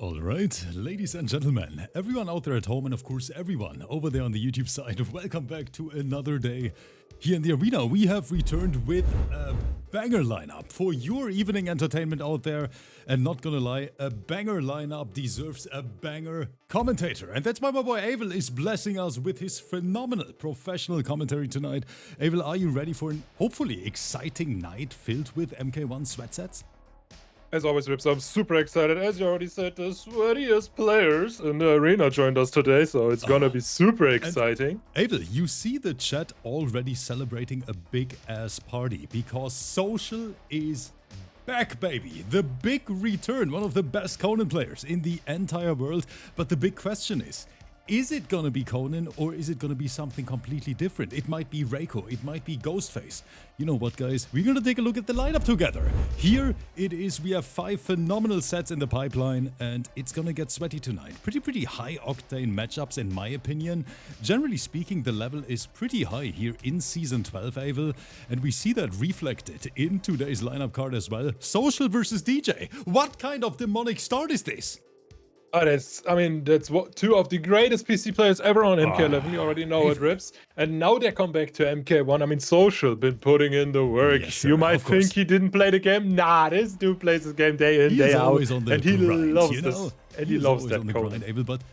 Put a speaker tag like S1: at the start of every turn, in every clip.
S1: Alright, ladies and gentlemen, everyone out there at home and of course everyone over there on the YouTube side, welcome back to another day. Here in the arena we have returned with a banger lineup for your evening entertainment out there, and not gonna lie, a banger lineup deserves a banger commentator, and that's why my boy Abel is blessing us with his phenomenal professional commentary tonight. Abel, are you ready for an hopefully exciting night filled with MK1 sweat sets?
S2: As always, Rips, I'm super excited. As you already said, the sweatiest players in the arena joined us today, so it's gonna be super exciting.
S1: Abel, you see the chat already celebrating a big-ass party, because Social is back, baby. The big return, one of the best Conan players in the entire world. But the big question is it gonna be Conan or is it gonna be something completely different? It might be REIKO, it might be Ghostface. You know what, guys? We're gonna take a look at the lineup together. Here it is. We have 5 phenomenal sets in the pipeline and it's gonna get sweaty tonight. Pretty high octane matchups in my opinion. Generally speaking, the level is pretty high here in Season 12, Abel, and we see that reflected in today's lineup card as well. Social versus DJ. What kind of demonic start is this?
S2: That's what 2 of the greatest PC players ever on MK11. You already know it, Rips. And now they come back to MK1. I mean, Social been putting in the work.
S1: Yes,
S2: you might think he didn't play the game. Nah, this dude plays this game day in, day out. And he loves this. And he loves that Conan.
S1: Abel, but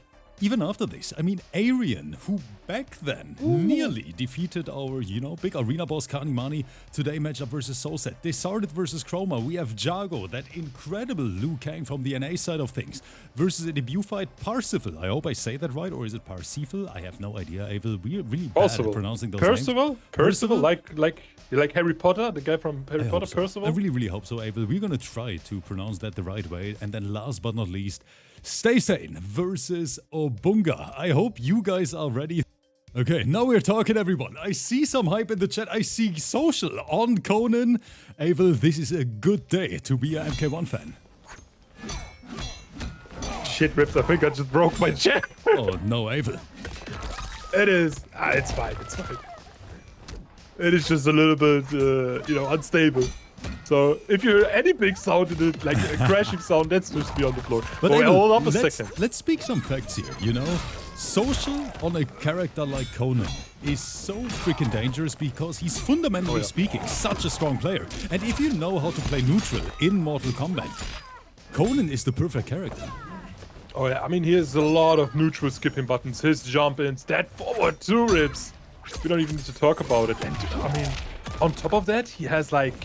S1: even after this, I mean, ARIAN, who back then nearly defeated our, big arena boss Kanimani, today matchup versus SOSED. DISARTED versus KROMER. We have JAGO, that incredible Liu Kang from the NA side of things, versus a debut fight Parsival. I hope I say that right, or is it Parsival? I have no idea, Abel. We're really bad at pronouncing those names.
S2: Percival? Like Harry Potter, the guy from Harry Potter,
S1: so.
S2: Percival?
S1: I really hope so, Abel. We're gonna try to pronounce that the right way. And then last but not least, STAYSANE versus OBUNGA. I hope you guys are ready. Okay, now we're talking, everyone. I see some hype in the chat. I see Social on Conan. Abel, this is a good day to be an MK1 fan.
S2: Shit, Rips, I think I just broke my chair.
S1: Oh no, Abel.
S2: It is. It's fine, it's fine. It is just a little bit, unstable. So if you hear any big sound in it, like a crashing sound, that's just me on the floor.
S1: But
S2: Abel, hold up a
S1: second.
S2: second.
S1: Let's speak some facts here, Social on a character like Conan is so freaking dangerous because he's fundamentally speaking such a strong player. And if you know how to play neutral in Mortal Kombat, Conan is the perfect character.
S2: Oh yeah, I mean, he has a lot of neutral skipping buttons, his jump-ins, that forward 2 Rips. We don't even need to talk about it. And I mean, on top of that, he has like,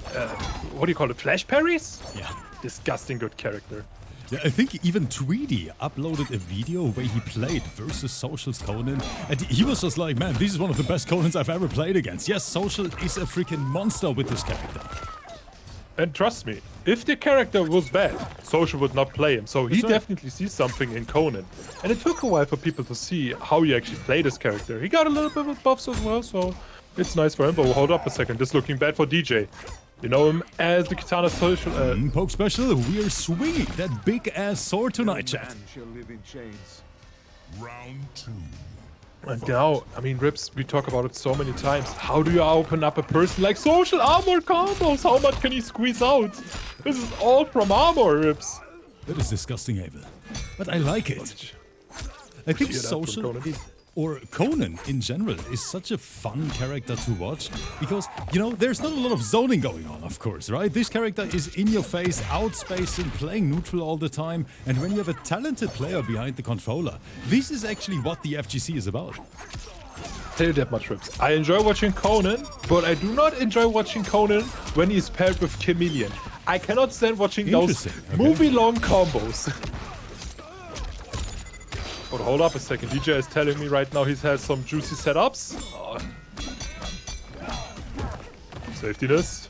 S2: what do you call it, flash parries?
S1: Yeah.
S2: Disgusting good character.
S1: Yeah, I think even Tweedy uploaded a video where he played versus Social's Conan, and he was just like, man, this is one of the best Conans I've ever played against. Yes, Social is a freaking monster with this character.
S2: And trust me, if the character was bad, Social would not play him, so he definitely sees something in Conan. And it took a while for people to see how he actually played this character. He got a little bit of buffs as well, so it's nice for him, but hold up a second, this is looking bad for DJ. You know him as the Kitana Social...
S1: Poke Special, we are swinging that big-ass sword tonight, chat.
S3: Round 2.
S2: And now, I mean, Rips, we talk about it so many times. How do you open up a person like Social armor combos? How much can he squeeze out? This is all from armor, Rips.
S1: That is disgusting, Abel. But I like it. I think Social is... or Conan in general is such a fun character to watch because, there's not a lot of zoning going on, of course, right? This character is in your face, outspacing, playing neutral all the time, and when you have a talented player behind the controller, this is actually what the FGC is about.
S2: Tell you that much, Rips. I enjoy watching Conan, but I do not enjoy watching Conan when he's paired with Chameleon. I cannot stand watching those movie-long combos. But hold up a second, DJ is telling me right now he has some juicy setups. Oh. Safety nest.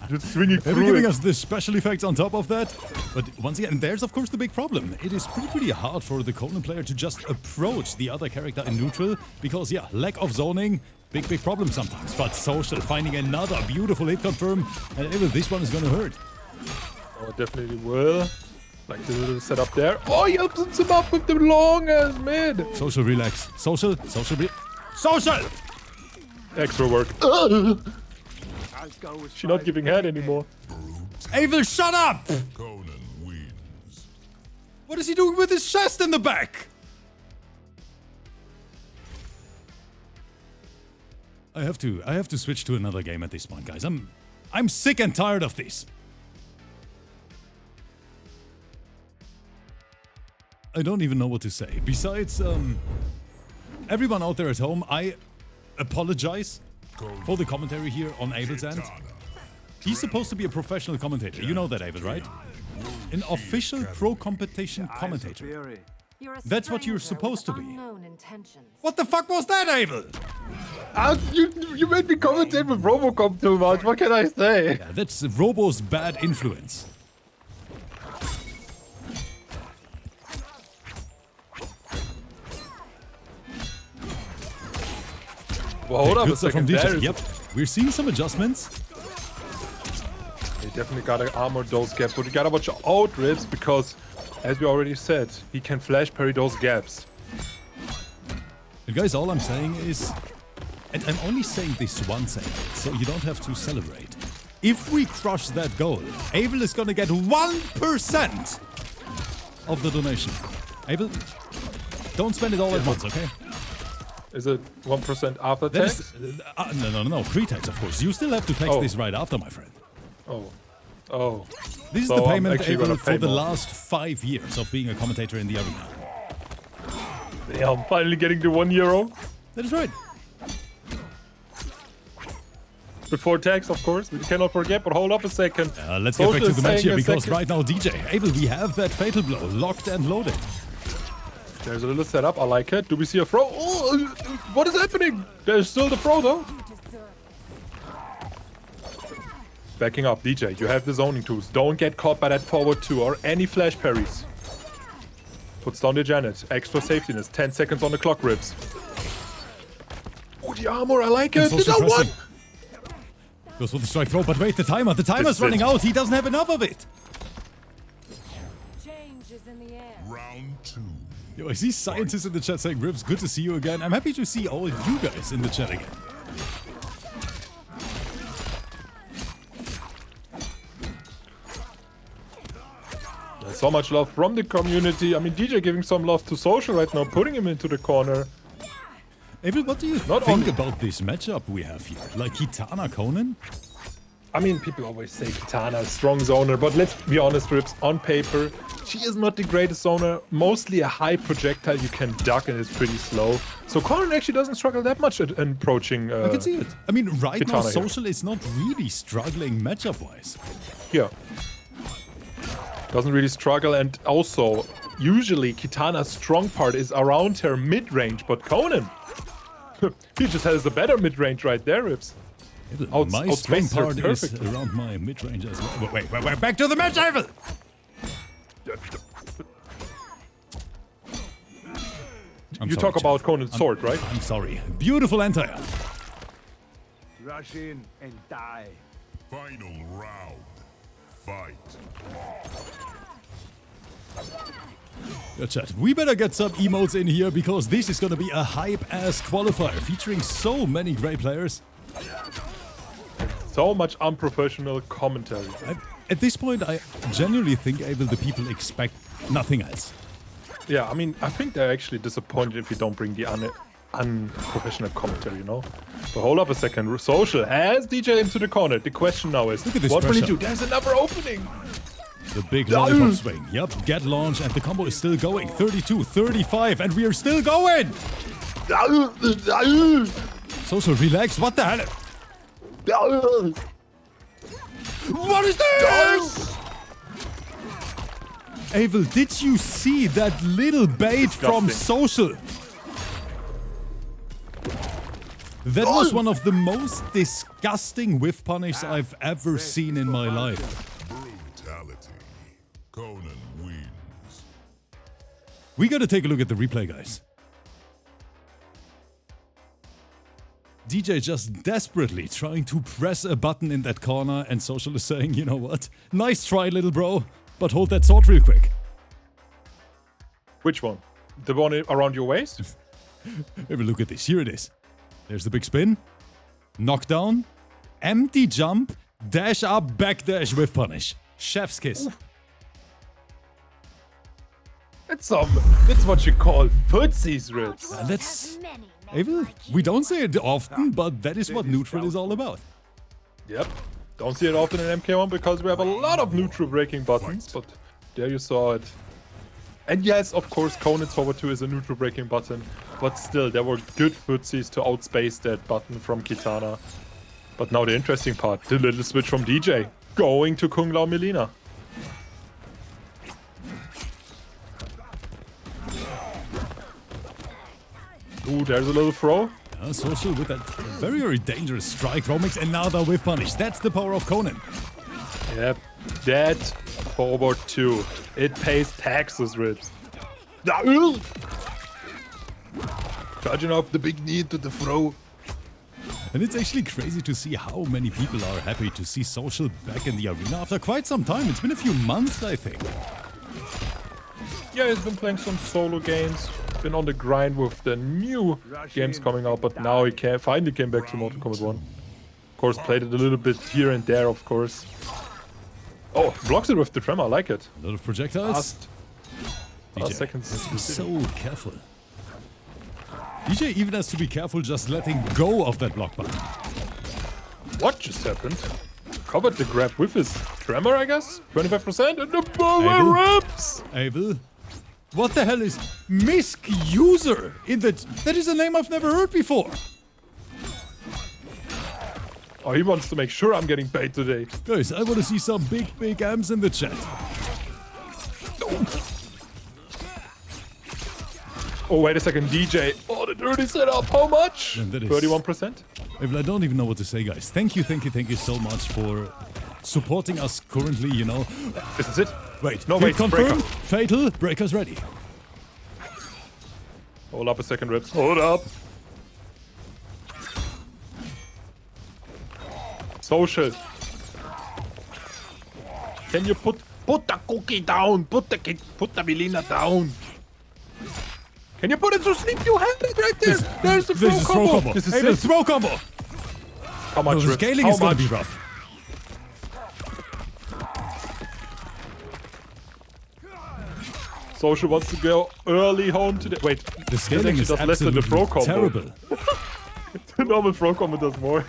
S2: Just swinging through.
S1: They're giving us the special effects on top of that. But once again, there's of course the big problem. It is pretty hard for the Conan player to just approach the other character in neutral because, lack of zoning, big problem sometimes. But Social finding another beautiful hit confirm, and this one is gonna hurt.
S2: Oh, definitely will. Like the little setup there. Oh, he opens him up with the long ass mid.
S1: Social, relax. Social.
S2: Extra work. She's not giving head anymore.
S1: Abel, shut up!
S3: Conan wins.
S1: What is he doing with his chest in the back? I have to switch to another game at this point, guys. I'm sick and tired of this. I don't even know what to say. Besides, everyone out there at home, I apologize for the commentary here on Abel's end. He's supposed to be a professional commentator. You know that, Abel, right? An official pro competition commentator. That's what you're supposed to be. What the fuck was that, Abel?
S2: You made me commentate with Robocop too much. What can I say?
S1: Yeah, that's Robo's bad influence.
S2: Well, hold up
S1: Good
S2: a
S1: stuff
S2: second.
S1: from DJ.
S2: There is-
S1: Yep, we're seeing some adjustments.
S2: He definitely gotta armor those gaps, but you gotta watch out, Rips, because, as we already said, he can flash parry those gaps.
S1: And guys, all I'm saying is, and I'm only saying this once, Abel, so you don't have to celebrate. If we crush that goal, Abel is gonna get 1% of the donation. Abel, don't spend it all at once, okay?
S2: Is it 1% after
S1: That
S2: tax?
S1: is, no, pre-tax, of course. You still have to tax
S2: Oh.
S1: this right after, my friend.
S2: Oh.
S1: This is
S2: So
S1: the
S2: I'm
S1: payment,
S2: actually
S1: Abel,
S2: gonna
S1: for
S2: pay
S1: the
S2: more.
S1: last 5 years of being a commentator in the arena.
S2: Yeah, I'm finally getting the €1.
S1: That is right.
S2: Before tax, of course. We cannot forget, but hold up a second.
S1: Let's get back to
S2: Social
S1: the match
S2: is
S1: here,
S2: saying a
S1: because
S2: second.
S1: right now, DJ, Abel, we have that fatal blow locked and loaded.
S2: There's a little setup. I like it. Do we see a throw? Oh, what is happening? There's still the throw, though. Backing up, DJ. You have the zoning tools. Don't get caught by that forward 2 or any flash parries. Puts down the Janet. Extra safetyness. 10 seconds on the clock, Rips. Oh, the armor. I like it.
S1: So
S2: Did I won?
S1: pressing. Goes for the strike throw, but wait, the timer's
S2: This is
S1: running
S2: it.
S1: out. He doesn't have enough of it.
S4: Change is in the air.
S3: Round 2.
S1: Yo, I see scientists in the chat saying, Ribs, good to see you again. I'm happy to see all you guys in the chat again.
S2: There's so much love from the community. I mean, DJ giving some love to Social right now, putting him into the corner.
S1: Abel, what do you
S2: Not
S1: think
S2: only-
S1: about this matchup we have here? Like Kitana Conan?
S2: I mean, people always say Kitana, strong zoner, but let's be honest, Rips, on paper, she is not the greatest zoner. Mostly a high projectile you can duck and it's pretty slow. So Conan actually doesn't struggle that much at approaching
S1: I can see it. I mean, right now,
S2: Kitana here.
S1: Social is not really struggling matchup-wise.
S2: here. Doesn't really struggle, and also, usually Kitana's strong part is around her mid-range, but Conan, he just has a better mid-range right there, Rips.
S1: My strong
S2: outspaces her
S1: part is
S2: perfectly.
S1: around my mid-range as well. Wait, back to the match, Abel! I'm
S2: You
S1: sorry,
S2: talk
S1: chat.
S2: about Conan's sword, right?
S1: I'm sorry. Beautiful anti-air.
S5: Rush in and die.
S3: Final round. Fight.
S1: Yeah, chat, we better get some emotes in here because this is gonna be a hype-ass qualifier featuring so many great players.
S2: So much unprofessional commentary.
S1: At this point, I genuinely think, Abel, the people expect nothing else.
S2: Yeah, I mean, I think they're actually disappointed if you don't bring the unprofessional commentary, you know? But hold up a second. Social has DJ into the corner. The question now is,
S1: Look at this
S2: what will he
S1: pressure.
S2: do? There's another opening.
S1: The big lollipop swing. Yep, get launched, and the combo is still going. 32, 35, and we are still going! Social, relax. What the hell? What is this? Abel, did you see that little bait from Social? That was one of the most disgusting whiff punish I've ever seen in my life.
S3: Brutality. Conan wins.
S1: We gotta take a look at the replay, guys. DJ just desperately trying to press a button in that corner, and Social is saying, you know what? Nice try, little bro, but hold that sword real quick.
S2: Which one? The one around your waist?
S1: Have a look at this. Here it is. There's the big spin. Knockdown. Empty jump. Dash up, backdash with punish. Chef's kiss.
S2: It's what you call footsies, Rips.
S1: And that's... Abel, we don't say it often, but that is what neutral is all about.
S2: Yep. Don't see it often in MK1 because we have a lot of neutral breaking buttons, but there you saw it. And yes, of course, Conan's forward 2 is a neutral breaking button, but still, there were good footsies to outspace that button from Kitana. But now the interesting part, the little switch from DJ, going to Kung Lao Melina. Ooh, there's a little throw.
S1: Social with that very, very dangerous strike throw mix, and now the whiff punish. That's the power of Conan.
S2: Yep, that forward 2. It pays taxes, Rips. Charging up the big knee to the throw.
S1: And it's actually crazy to see how many people are happy to see Social back in the arena after quite some time. It's been a few months, I think.
S2: Yeah, he's been playing some solo games. Been on the grind with the new games coming out, but now he finally came back to Mortal Kombat 1. Of course, played it a little bit here and there, of course. Oh, blocks it with the tremor, I like it.
S1: A lot of projectiles.
S2: Last seconds.
S1: Let's be so careful. DJ even has to be careful just letting go of that block button.
S2: What just happened? Covered the grab with his tremor, I guess? 25% and the power reps!
S1: Abel? What the hell is Misk User in the... That is a name I've never heard before.
S2: Oh, he wants to make sure I'm getting paid today.
S1: Guys, I want to see some big M's in the chat.
S2: Oh, wait a second, DJ. Oh, the dirty setup. How much? 31%?
S1: Abel, I don't even know what to say, guys. Thank you so much for supporting us currently, you know.
S2: This is it?
S1: Wait,
S2: no, wait,
S1: confirm.
S2: breaker.
S1: Fatal, breaker's ready.
S2: Hold up a second, Rips. Hold up. Social. Can you put the cookie down? Put the Melina down. Can you put it to sleep? You have it right there. There's the throw combo.
S1: This is Abel, throw combo.
S2: How much,
S1: the
S2: Rips?
S1: scaling
S2: How
S1: is going
S2: much?
S1: to be rough.
S2: Social wants to go early home today. Wait,
S1: the scaling is
S2: does less than the throw combo.
S1: Terrible.
S2: The normal throw combo does more.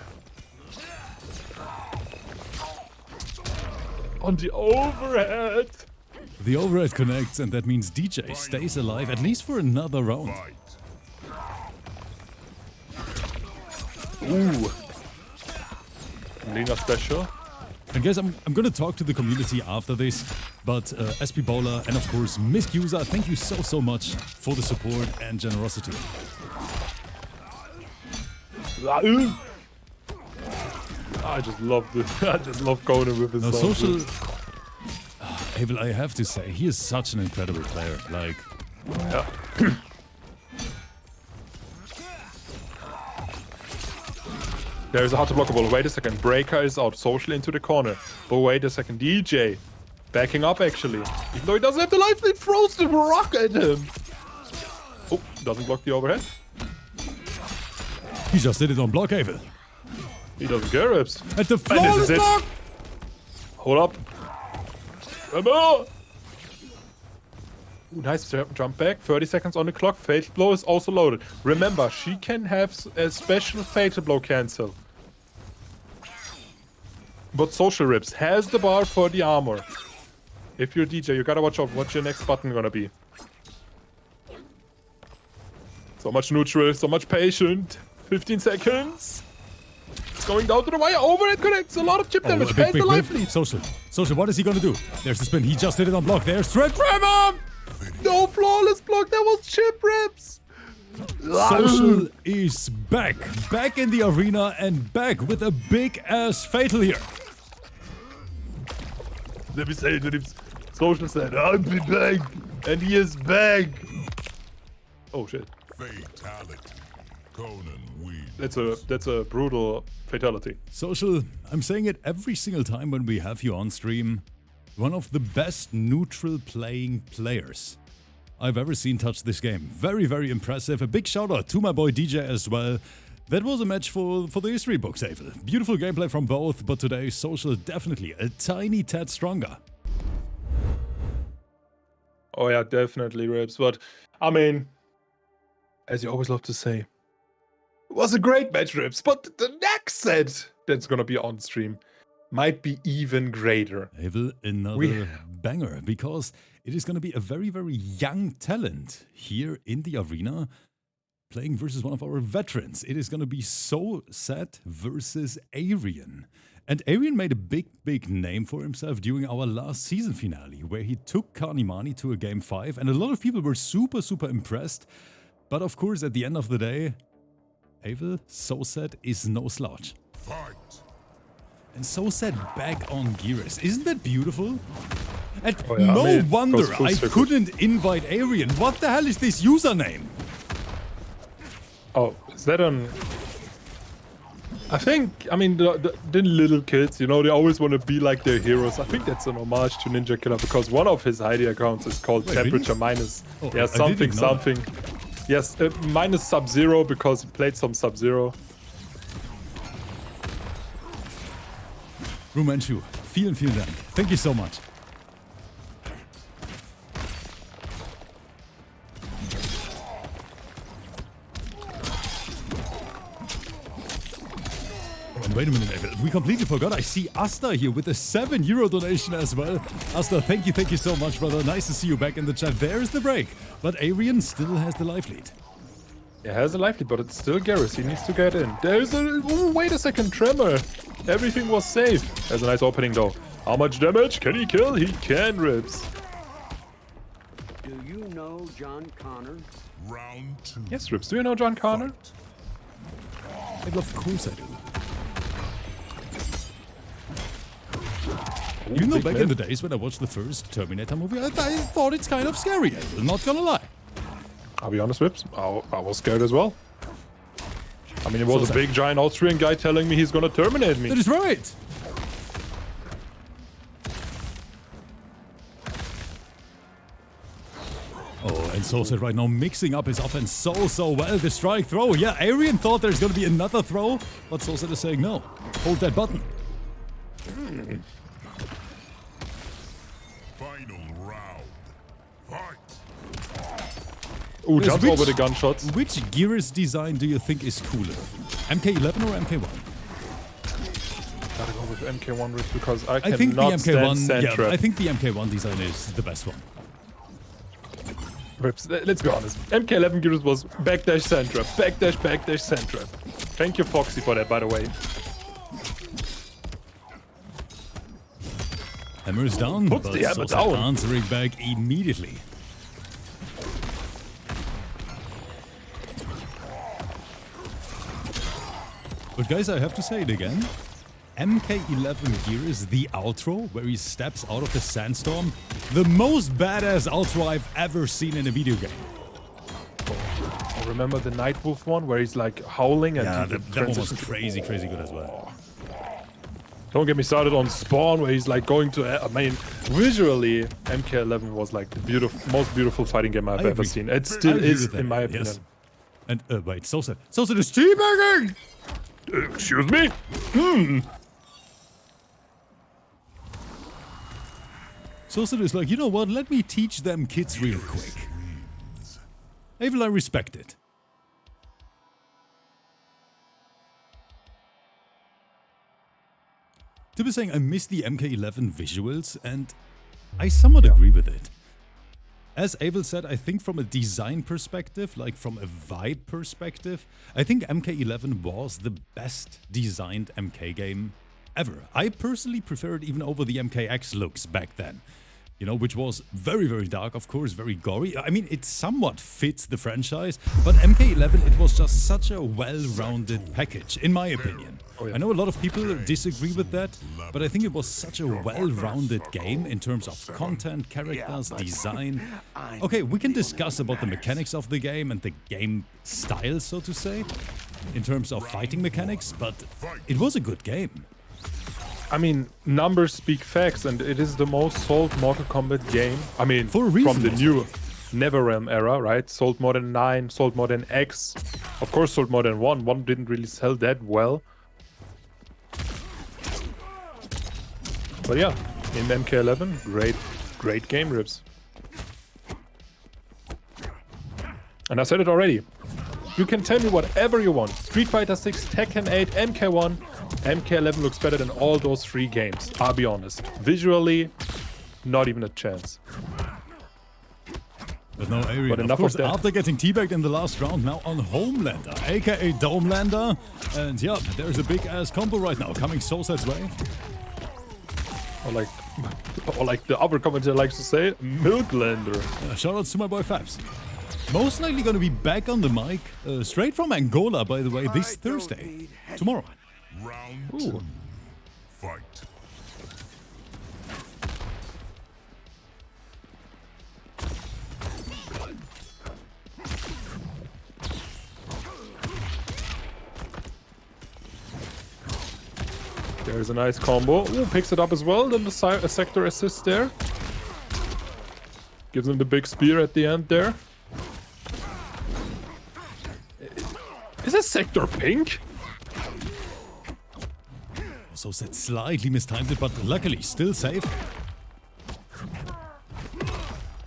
S2: On the overhead.
S1: The overhead connects, and that means DJ stays alive at least for another round.
S2: Ooh. Melina special.
S1: And guys, I'm gonna talk to the community after this, but SP Bowler and of course Misk User, thank you so much for the support and generosity.
S2: I just love Conan with his
S1: Now,
S2: sound.
S1: Social... Abel, I have to say, he is such an incredible player, like...
S2: Yeah. There's a hard to blockable. Wait a second. Breaker is out. Social into the corner. But wait a second. DJ backing up actually. Even though he doesn't have the life lead, throws the rock at him. Oh, doesn't block the overhead.
S1: He just did it on block, Abel.
S2: He doesn't care, Rips.
S1: At the flawless block!
S2: Hold up. Come on! Ooh, nice jump back. 30 seconds on the clock. Fatal blow is also loaded. Remember, she can have a special fatal blow cancel. But Social Rips has the bar for the armor. If you're DJ, you gotta watch out. What's your next button gonna be? So much neutral, so much patient. 15 seconds. It's going down to the wire. Overhead connects. A lot of chip damage. Has the life lead.
S1: Social, what is he gonna do? There's the spin. He just did it on block. There's Thread Tremor!
S2: No flawless block. That was chip rips.
S1: Social is back. Back in the arena and back with a big ass fatal here.
S2: Let me say it to him. Social said, I'll be back. And he is back. Oh shit.
S3: Fatality. Conan wins.
S2: That's a brutal fatality.
S1: Social, I'm saying it every single time when we have you on stream. One of the best neutral playing players I've ever seen touch this game. Very, very impressive. A big shout out to my boy DJ as well. That was a match for the history books, Abel. Beautiful gameplay from both, but today Social definitely a tiny tad stronger.
S2: Oh yeah, definitely, Rips. But, I mean, as you always love to say, it was a great match, Rips. But the next set that's gonna be on stream might be even greater.
S1: Abel, another banger, because it is going to be a very, very young talent here in the arena playing versus one of our veterans. It is going to be SOSED versus ARIAN. And ARIAN made a big, big name for himself during our last season finale, where he took Kanimani to a game 5, and a lot of people were super, super impressed. But of course, at the end of the day, Abel, SOSED is no slouch.
S3: Fight!
S1: And SOSED back on GERAS. Isn't that beautiful? And
S2: Oh yeah,
S1: no
S2: I mean, it
S1: wonder
S2: goes full
S1: I
S2: circle.
S1: couldn't invite ARIAN. What the hell is this username?
S2: Oh, is that on... I think, I mean, the little kids, you know, they always want to be like their heroes. I think that's an homage to Ninja Killer, because one of his ID accounts is called
S1: Wait,
S2: Temperature
S1: really?
S2: Minus.
S1: Oh,
S2: Yeah,
S1: I
S2: something,
S1: didn't know.
S2: something. Yes, minus Sub-Zero, because he played some Sub-Zero.
S1: Rumanshu, vielen, vielen Dank. Thank you so much. And wait a minute, Abel. We completely forgot. I see Asta here with a €7 donation as well. Asta, thank you so much, brother. Nice to see you back in the chat. There's the break. But ARIAN still has the life lead.
S2: He has a life lead, but it's still GERAS. He needs to get in. There's a... Oh, wait a second, Tremor. Everything was safe. There's a nice opening, though. How much damage? Can he kill? He can, Rips.
S4: Do you know John Connor?
S3: Round 2.
S2: Yes, Rips. Do you know John Connor?
S1: Abel, of course I do. You know,
S2: big
S1: back
S2: man.
S1: in the days when I watched the first Terminator movie, I thought it's kind of scary. I'm not gonna lie.
S2: I'll be honest, Rips. I was scared as well. I mean, it was
S1: So
S2: a big, giant Austrian guy telling me he's gonna terminate me.
S1: That is right. Oh, and SOSED right now mixing up his offense so well. The strike throw. Yeah, ARIAN thought there's gonna be another throw, but SOSED is saying no. Hold that button.
S3: Final round. Fight!
S2: Ooh,
S1: Yes,
S2: jump over the gunshots.
S1: Which GERAS design do you think is cooler? MK11 or MK1?
S2: Gotta go with MK1, Rips, because I
S1: I think the
S2: cannot stand
S1: MK1.
S2: sand
S1: Yeah,
S2: trap.
S1: I think the MK1 design is the best one.
S2: Rips, let's be honest. MK11 GERAS was backdash sand trap, backdash sand trap. Thank you, Foxy, for that, by the way.
S1: Hammer is down,
S2: Puts
S1: but
S2: the hammer
S1: SOSED
S2: down.
S1: answering back immediately. But guys, I have to say it again. MK11 GERAS, the outro, where he steps out of the sandstorm, the most badass outro I've ever seen in a video game.
S2: I remember the Nightwolf one, where he's like howling and
S1: Yeah,
S2: he
S1: that one was
S2: transitions-
S1: crazy good as well.
S2: Don't get me started on Spawn, where he's like going to... I mean, visually, MK11 was like the most beautiful fighting game I've
S1: I
S2: ever
S1: agree.
S2: seen. It
S1: I
S2: still
S1: agree
S2: is,
S1: with that,
S2: in my opinion.
S1: yes. And wait, SOSED is teabagging!
S2: Excuse me?
S1: SOSED is like, you know what, let me teach them kids real quick. Abel, I respect it. Tip is saying, I miss the MK11 visuals, and I somewhat agree with it. As Abel said, I think from a design perspective, like from a vibe perspective, I think MK11 was the best designed MK game ever. I personally preferred even over the MKX looks back then. You know, which was very, very dark, of course, very gory. I mean, it somewhat fits the franchise, but MK11, it was just such a well-rounded package, in my opinion.
S2: Oh, yeah.
S1: I know a lot of people disagree with that, but I think it was such a well-rounded game in terms of content, characters, design. Okay, we can discuss about the mechanics of the game and the game style, so to say, in terms of fighting mechanics, but it was a good game.
S2: I mean, numbers speak facts, and it is the most sold Mortal Kombat game. I mean,
S1: For a reason
S2: from the
S1: also.
S2: new... NetherRealm era, right? Sold more than 9, sold more than X. Of course, sold more than 1. 1 didn't really sell that well. But yeah, in MK11, great game, Rips. And I said it already. You can tell me whatever you want. Street Fighter 6, Tekken 8, MK1. MK11 looks better than all those 3 games. I'll be honest. Visually, not even a chance.
S1: But no, Arian,
S2: But
S1: of
S2: enough
S1: course,
S2: of that.
S1: after getting teabagged in the last round, now on Homelander, aka Domelander. And yeah, there's a big-ass combo right now coming SOSED's way.
S2: Or like the other commentator likes to say, Milklander.
S1: Shoutouts to my boy Fabs. Most likely gonna be back on the mic, straight from Angola, by the way, this Thursday. Tomorrow.
S3: Round 2. Fight.
S2: There's a nice combo. Ooh, picks it up as well. Then the sector assist there. Gives him the big spear at the end there. Is this sector pink?
S1: SOSED slightly mistimed it, but luckily still safe.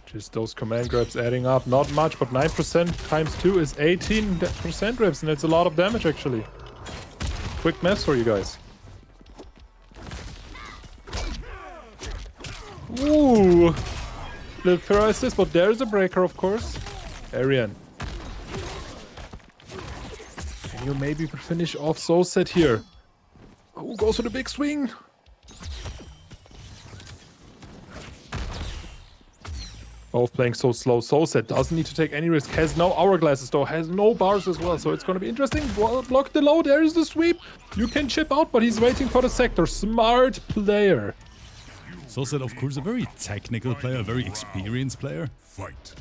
S2: Just those command grabs adding up. Not much, but 9% times 2 is 18% grabs, and it's a lot of damage actually. Quick maths for you guys. Ooh! The throw assist, but there's a breaker, of course. Arian. Can you maybe finish off SOSED here? Who goes for the big swing? Both playing so slow. SOSED doesn't need to take any risk. Has no hourglasses though. Has no bars as well. So it's going to be interesting. Block the low. There is the sweep. You can chip out, but he's waiting for the sector. Smart player.
S1: SOSED, of course, a very technical player, a very experienced player.
S3: Fight.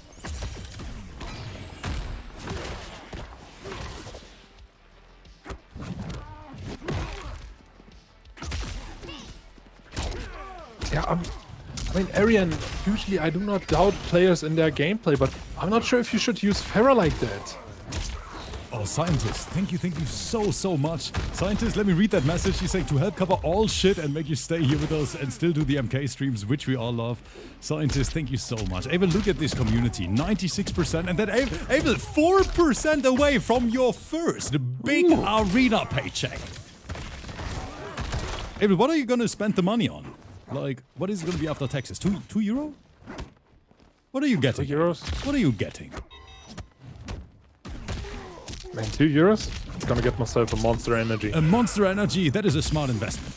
S2: Yeah, I mean, Arian, usually I do not doubt players in their gameplay, but I'm not sure if you should use Farah like that.
S1: Oh, Scientist, thank you so much. Scientist, let me read that message. He's saying to help cover all shit and make you stay here with us and still do the MK streams, which we all love. Scientist, thank you so much. Abel, look at this community, 96%, and then Abel, 4% away from your first big arena paycheck. Abel, what are you gonna spend the money on? Like, what is it gonna be after taxes? 2 euro? What are you getting?
S2: 2 euros?
S1: What are you getting?
S2: Man, 2 euros? I'm gonna get myself a Monster Energy.
S1: A Monster Energy, that is a smart investment.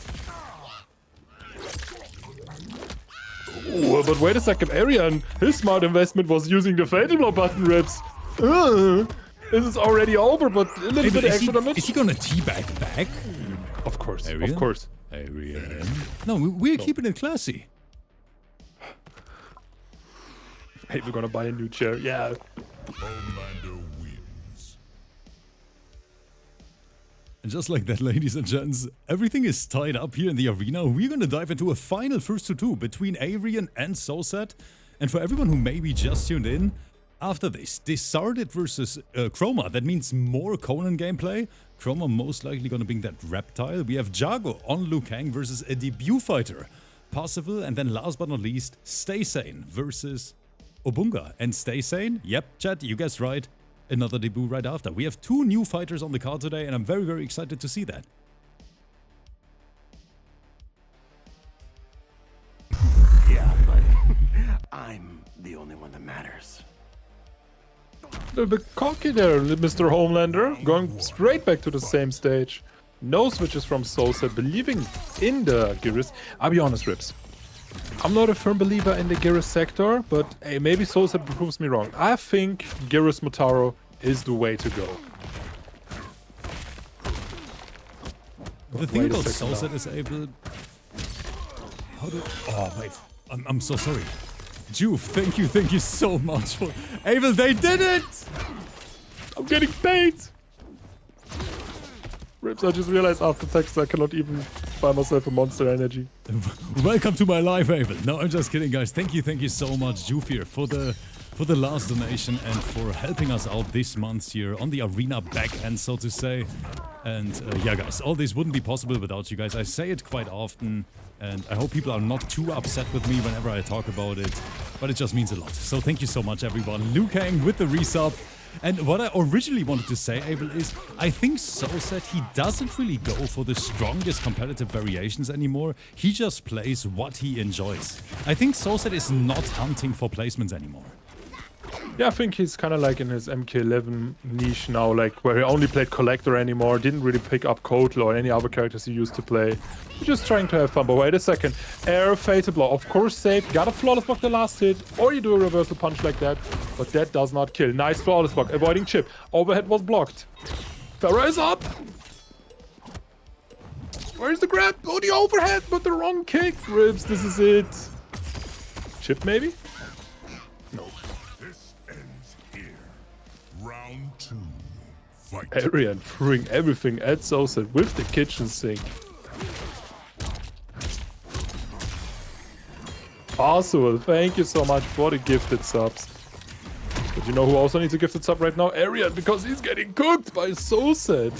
S2: Ooh, but wait a second, Arian, his smart investment was using the Fatal Blow button, Rips. This is already over, but a little bit extra damage.
S1: Is he gonna teabag back?
S2: Of course,
S1: Arian?
S2: of course.
S1: Arian. No, we're keeping it classy.
S2: Hey, we're gonna buy a new chair. Yeah.
S3: Homelander wins.
S1: And just like that, ladies and gents, everything is tied up here in the arena. We're gonna dive into a final first to two between Arian and SOSED. And for everyone who maybe just tuned in, after this, DISARTED versus KROMER. That means more Conan gameplay. KROMER most likely gonna bring that Reptile. We have JAGO on Liu Kang versus a debut fighter, PARSIVAL. And then last but not least, STAYSANE versus OBUNGA. And STAYSANE, yep, chat, you guessed right, another debut right after. We have 2 new fighters on the card today, and I'm very, very excited to see that.
S4: Yeah, but I'm the only one that matters.
S2: A little bit cocky there, Mr. Homelander. Going straight back to the same stage. No switches from SOSED, believing in the GERAS. I'll be honest, Rips. I'm not a firm believer in the GERAS sector, but hey, maybe SOSED proves me wrong. I think GERAS Motaro is the way to go.
S1: The thing
S2: Wait a
S1: about
S2: second
S1: SOSED
S2: now.
S1: is able... How do... Oh, wait. I'm so sorry. Juve, thank you so much for... Abel, they did it!
S2: I'm getting paid! Rips, I just realized after text I cannot even buy myself a Monster Energy.
S1: Welcome to my live, Abel. No, I'm just kidding, guys. Thank you so much, Juve here, for the for the last donation and for helping us out this month here on the arena back end, so to say. And yeah, guys, all this wouldn't be possible without you guys. I say it quite often, and I hope people are not too upset with me whenever I talk about it, but it just means a lot. So thank you so much, everyone. Liu Kang with the resub. And what I originally wanted to say, Abel, is I think SOSED, he doesn't really go for the strongest competitive variations anymore. He just plays what he enjoys. I think SOSED is not hunting for placements anymore.
S2: Yeah, I think he's kind of like in his MK11 niche now, like where he only played Collector anymore, didn't really pick up Kotal or any other characters he used to play. He's just trying to have fun. But wait a second, air fatal blow, of course safe, got a flawless block the last hit, or you do a reversal punch like that, but that does not kill. Nice flawless block, avoiding chip, overhead was blocked. Farah is up! Where's the grab? Oh, the overhead, but the wrong kick. Ribs, this is it. Chip maybe? No.
S3: Round 2. Fight.
S2: Arian throwing everything at SOSED with the kitchen sink. Parsival, thank you so much for the gifted subs. But you know who also needs a gifted sub right now? Arian, because he's getting cooked by SOSED.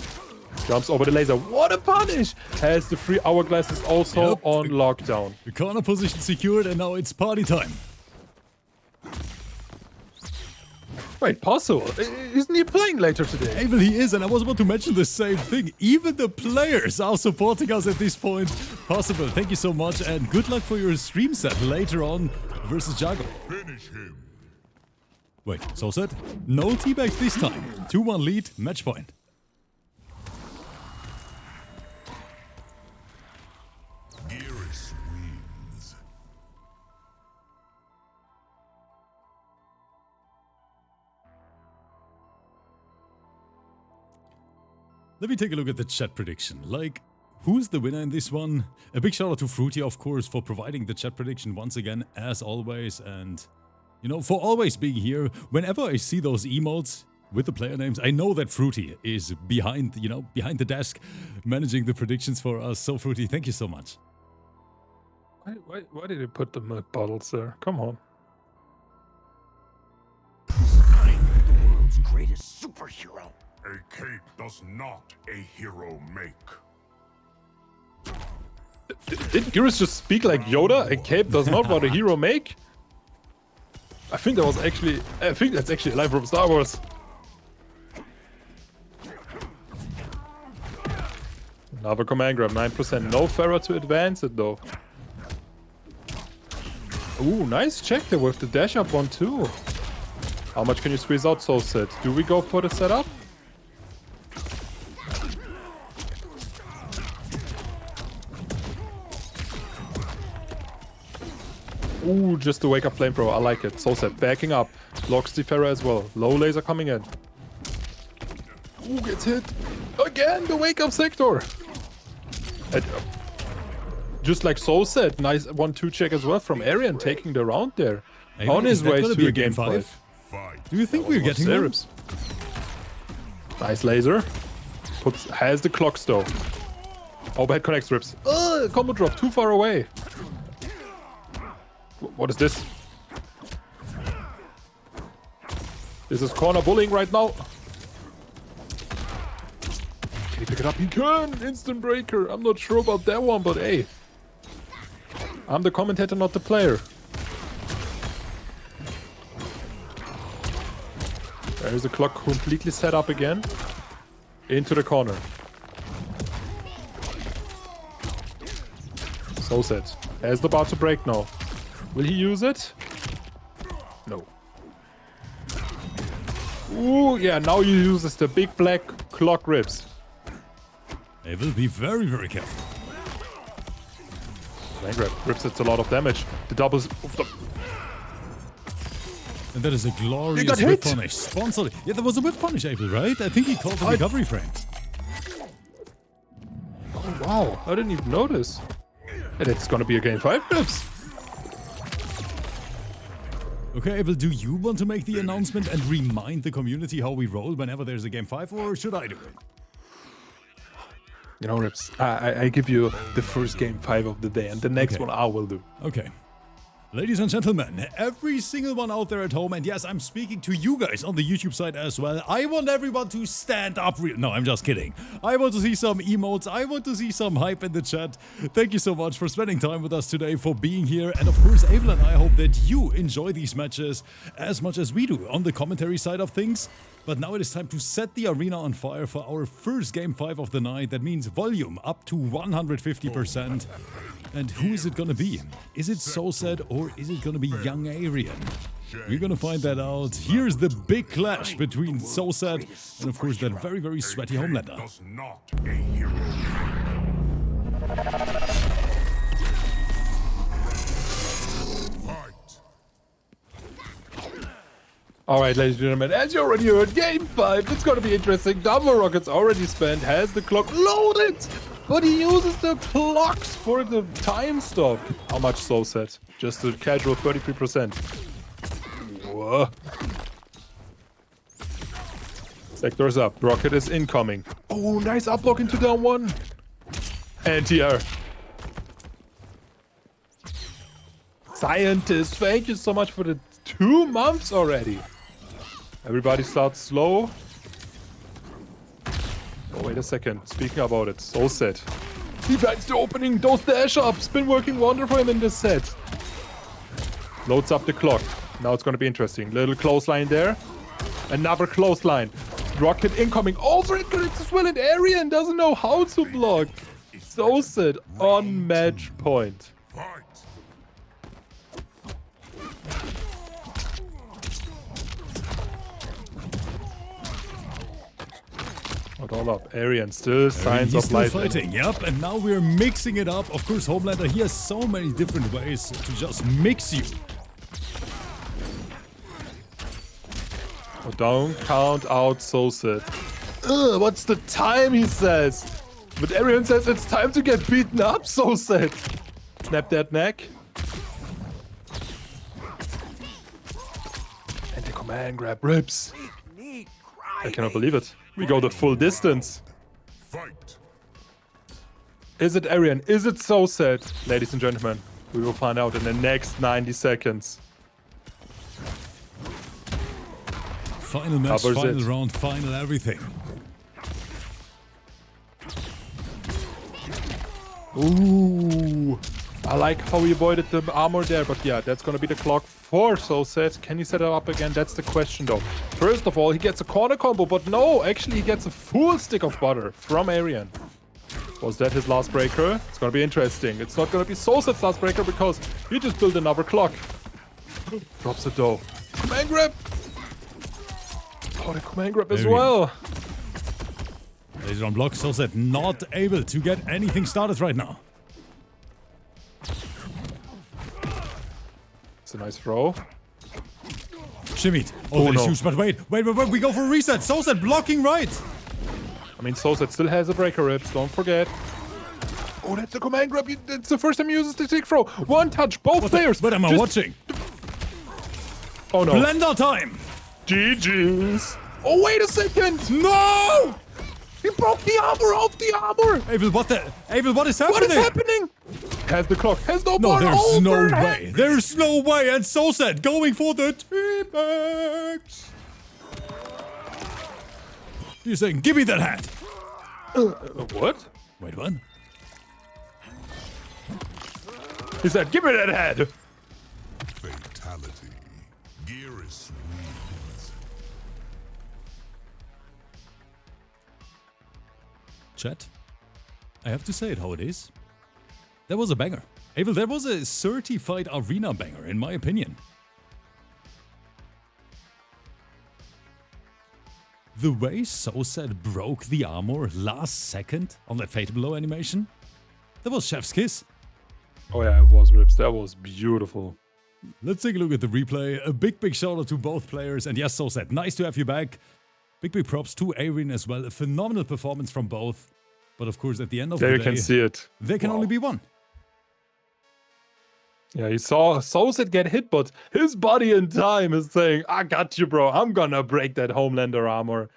S2: Jumps over the laser. What a punish! Has the 3 hourglasses also on lockdown.
S1: The corner position secured, and now it's party time.
S2: Wait, Parsival? Isn't he playing later today?
S1: Abel, he is, and I was about to mention the same thing. Even the players are supporting us at this point. Parsival, thank you so much, and good luck for your stream set later on versus JAGO.
S3: Finish him.
S1: Wait, SOSED? No teabags this time. 2-1 lead, match point.
S3: GERAS wins.
S1: Let me take a look at the chat prediction. Like, who's the winner in this one? A big shout out to Fruity, of course, for providing the chat prediction once again, as always. And, you know, for always being here. Whenever I see those emotes with the player names, I know that Fruity is behind, you know, behind the desk, managing the predictions for us. So, Fruity, thank you so much.
S2: Why did you put the milk bottles there? Come on.
S4: I'm the world's greatest superhero.
S3: A cape does not a hero make.
S2: Did GERAS just speak like Yoda? A cape does not what a hero make? I think that's actually a line from Star Wars. Another command grab, 9%. No Farah to advance it though. Ooh, nice check there with the dash up one too. How much can you squeeze out, SOSED? Do we go for the setup? Ooh, just the wake up flamethrower. I like it. SOSED backing up. Blocks the Farah as well. Low laser coming in. Ooh, gets hit. Again, the wake up sector. And, just like SOSED, nice 1-2 check as well from Arian, taking the round there.
S1: Hey,
S2: on his way to
S1: be
S2: a game 5.
S3: Fight.
S1: Do you think we're getting there?
S2: Nice laser. Has the clocks though. Overhead connects rips. Combo drop too far away. What is this? This is corner bullying right now. Can he pick it up? He can! Instant breaker. I'm not sure about that one, but hey. I'm the commentator, not the player. There's the clock completely set up again. Into the corner. SOSED. Has the bar to break now. Will he use it? No. Ooh, yeah, now he uses the big black clock ribs.
S1: They will be very, very careful.
S2: Lane grab rips it a lot of damage. The doubles.
S1: And that is a glorious
S2: got
S1: whip
S2: hit.
S1: punish. Sponsored. Yeah, there was a whip punish, Abel, right? I think he called the recovery frames.
S2: Oh, wow. I didn't even notice. And it's gonna be a game 5 ribs.
S1: Okay, Abel, do you want to make the announcement and remind the community how we roll whenever there's a game 5, or should I do it?
S2: You know, Rips, I give you the first game 5 of the day, and the next one I will do.
S1: Okay. Ladies and gentlemen, every single one out there at home, and yes, I'm speaking to you guys on the YouTube side as well, I want everyone to stand up real— No, I'm just kidding. I want to see some emotes, I want to see some hype in the chat. Thank you so much for spending time with us today, for being here, and of course, Abel and I hope that you enjoy these matches as much as we do on the commentary side of things. But now it is time to set the arena on fire for our first Game 5 of the night. That means volume up to 150%. And who is it gonna be? Is it SOSED or is it gonna be young Arian? We're gonna find that out. Here's the big clash between SOSED and of course that very, very sweaty Homelander.
S3: Does not a hero fight?
S2: Alright, ladies and gentlemen, as you already heard, Game 5, it's gonna be interesting. Double Rockets already spent, has the clock loaded, but he uses the clocks for the time stop. How much SOSED? Just a casual 33%. Whoa. Sector's up, Rocket is incoming. Oh, nice up block into down one. Anti-air. Scientist, thank you so much for the 2 months already. Everybody starts slow. Oh, wait a second. Speaking about it, SOSED. He finds the opening. Those dash ups been working wonder for him in this set. Loads up the clock. Now it's gonna be interesting. Little clothesline there. Another clothesline. Rocket incoming. Over it as well, and Arian doesn't know how to block. SOSED on match point.
S3: Fight!
S2: Not all up. Arian still signs
S1: He's
S2: of
S1: still
S2: life.
S1: fighting, yep, and now we're mixing it up. Of course, Homelander, he has so many different ways to just mix you.
S2: Oh, don't count out SOSED. Ugh, what's the time, he says. But Arian says it's time to get beaten up, SOSED. Snap that neck. And the command grab rips. I cannot believe it. We go the full distance.
S3: Fight!
S2: Is it Arian? Is it SOSED? Ladies and gentlemen, we will find out in the next 90 seconds.
S1: Final match,
S2: Covers
S1: final
S2: it.
S1: round, final everything.
S2: Ooh. I like how he avoided the armor there, but yeah, that's gonna be the clock for SOSED. Can he set it up again? That's the question though. First of all, he gets a corner combo, but no, actually he gets a full stick of butter from Arian. Was that his last breaker? It's gonna be interesting. It's not gonna be SOSED's last breaker because he just built another clock. Drops it though. Command grab! Oh, the command grab as
S1: Arian.
S2: well.
S1: Laser on block, SOSED not able to get anything started right now.
S2: It's a nice throw.
S1: Shimmied.
S2: Oh,
S1: Oh, that is
S2: no.
S1: huge, but wait, we go for a reset. SOSED blocking right.
S2: I mean, SOSED still has a breaker rips, don't forget. Oh, that's a command grab. It's the first time he uses the stick throw. One touch, both players.
S1: What am I
S2: Just-
S1: watching?
S2: Oh no.
S1: Blender time.
S2: GG's. Oh, wait a second.
S1: No!
S2: He broke the armor off the armor.
S1: Abel, what is happening?
S2: What is happening? Has the clock. Has no
S1: No,
S2: bar
S1: there's no
S2: overhead.
S1: way. There's no way. And SOSED going for the T-Max. You're saying, give me that hat.
S2: What?
S1: Wait, what?
S2: He said, give me that head.
S3: Fatality. GERAS wins.
S1: Chat, I have to say it how it is. That was a banger. Abel, that was a certified arena banger, in my opinion. The way SOSED broke the armor last second on that Fatal Blow animation, that was chef's kiss.
S2: Oh yeah, it was rips. That was beautiful.
S1: Let's take a look at the replay. A big shout out to both players. And yes, SOSED, nice to have you back. Big props to Arian as well. A phenomenal performance from both. But of course, at the end of
S2: There
S1: the
S2: you
S1: day,
S2: can see it.
S1: there can
S2: Wow.
S1: only be one.
S2: Yeah, he saw SOSED get hit, but his body in time is saying, I got you, bro. I'm gonna break that Homelander armor.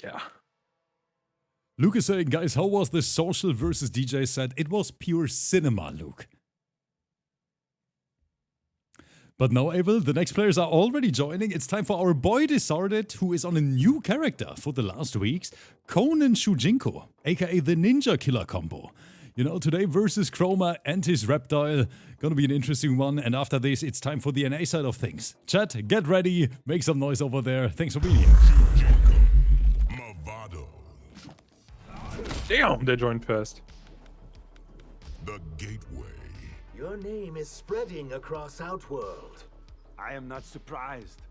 S2: Yeah.
S1: Luke is saying, guys, how was the Social versus DJ set? It was pure cinema, Luke. But now, Abel, the next players are already joining. It's time for our boy DISARTED, who is on a new character for the last weeks, CONAN Shujinko, aka the Ninja Killer combo. You know, today versus KROMER and his Reptile. Gonna be an interesting one. And after this, it's time for the NA side of things. Chat, get ready. Make some noise over there. Thanks for being here.
S3: Movado.
S2: Damn, they joined first.
S3: The gateway.
S6: Your name is spreading across Outworld.
S5: I am not surprised.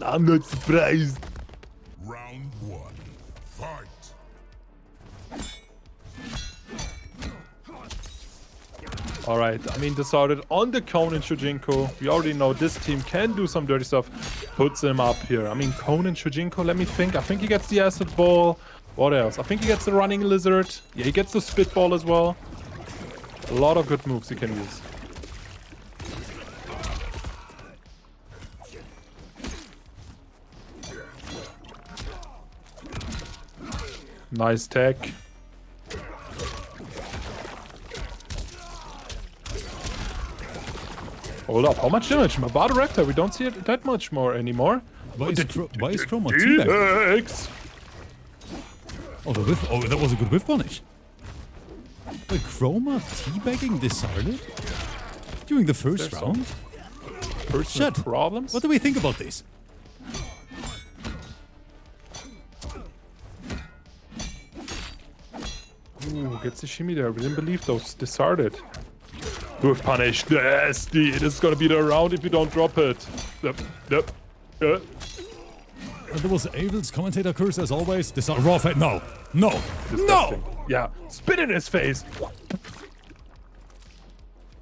S2: I'm not surprised.
S3: Round one. Fight.
S2: Alright, I mean, DISARTED on the CONAN Shujinko. We already know this team can do some dirty stuff. Puts him up here. I mean, CONAN Shujinko, let me think. I think he gets the acid ball. What else? I think he gets the running lizard. Yeah, he gets the spitball as well. A lot of good moves he can use. Nice tech. Hold up, how much damage? Movado Reptile, we don't see it that much more anymore.
S1: Why is KROMER teabagging?
S2: DX!
S1: Oh, the whiff. Oh, that was a good whiff punish. Wait, KROMER teabagging DISARTED? During the first round?
S2: Personal
S1: Chat,
S2: problems?
S1: what do we think about this?
S2: Ooh, gets the shimmy there. We didn't believe those. DISARTED. With punish. Nasty. This is gonna be the round if you don't drop it. Yep.
S1: And there was Abel's commentator curse as always. DISARTED raw fight. No. No.
S2: Disgusting. Yeah. Spit in his face.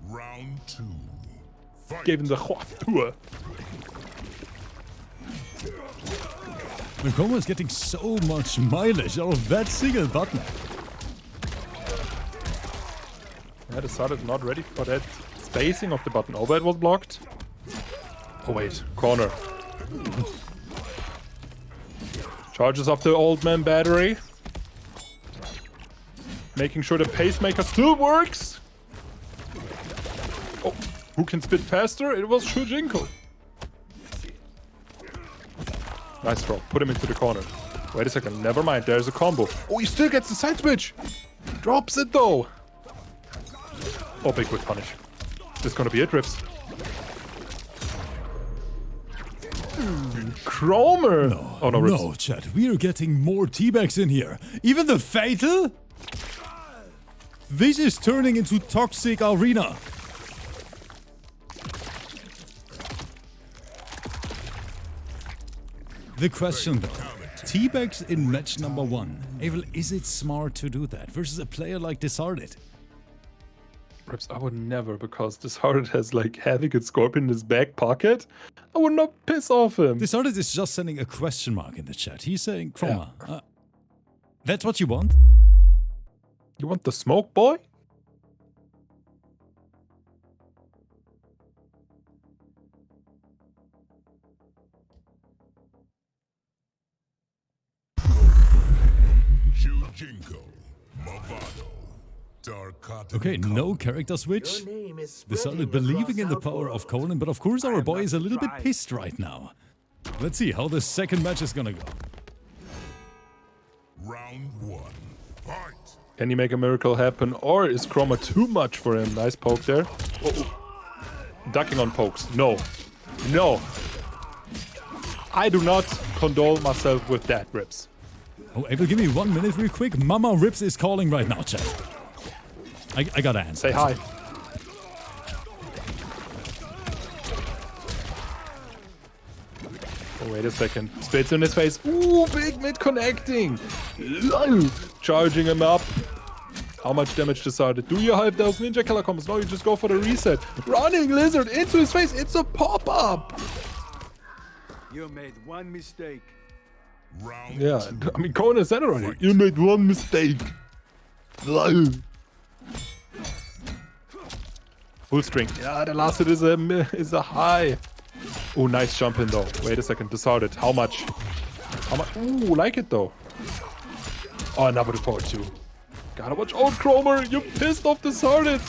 S3: Round two. Fight.
S2: Gave him the tour.
S1: And KROMER is getting so much mileage out of that single button.
S2: Yeah, DISARTED not ready for that spacing of the button. Overhead was blocked. Oh wait, corner. Charges up the old man battery. Making sure the pacemaker still works. Oh, who can spit faster? It was Shujinko. Nice throw. Put him into the corner. Wait a second. Never mind. There's a combo. Oh, he still gets the side switch. Drops it though. Oh, big whip punish. This is gonna be it, Rips. KROMER!
S1: No,
S2: oh no, Rips.
S1: no, chat. We are getting more teabags in here. Even the fatal? This is turning into toxic arena. The question though, teabags in match number 1. Abel, is it smart to do that versus a player like DISARTED?
S2: Rips, I would never, because DISARTED has like Havoc and Scorpion in his back pocket. I would not piss off him.
S1: DISARTED is just sending a question mark in the chat. He's saying, KROMER, that's what you want?
S2: You want the smoke, boy?
S3: Shujinko. Movado.
S1: Okay, no character switch. DISARTED believing in the power of CONAN, but of course our boy is a little bit pissed right now. Let's see how the second match is gonna go.
S3: Round one. Fight.
S2: Can he make a miracle happen, or is KROMER too much for him? Nice poke there. Ducking on pokes. No. No. I do not condole myself with that, Rips.
S1: Oh, Abel, give me 1 minute real quick. Mama Rips is calling right now, chat. I gotta answer.
S2: Say hi. Oh, wait a second. Spits in his face. Ooh, big mid connecting. Charging him up. How much damage DISARTED? Do your half those ninja killer combos. No, you just go for the reset. Running lizard into his face. It's a pop-up.
S5: You made one mistake.
S3: Round
S2: Yeah,
S3: two.
S2: I mean, KONAN said it already. You made one mistake. Full string. Yeah, the last hit is a high. Oh, nice jump in though. Wait a second, DISARTED. How much? How much? Ooh, like it though. Oh, another report too. Gotta watch out, KROMER. You pissed off DISARTED.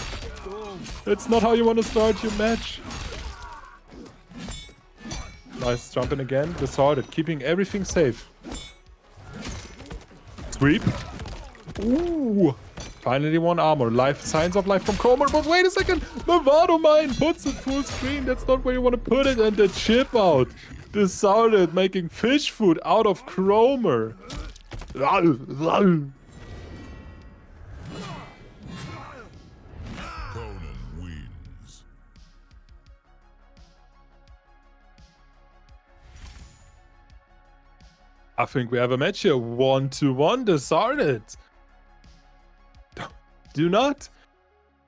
S2: That's not how you want to start your match. Nice jumping again. Disarted, keeping everything safe. Sweep. Ooh. Finally one armor. Life, signs of life from KROMER. But wait a second. Mavado Mine puts it full screen. That's not where you want to put it. And the chip out. Disarted, making fish food out of KROMER.
S3: Conan wins.
S2: I think we have a match here. 1-1 Disarted. Do not.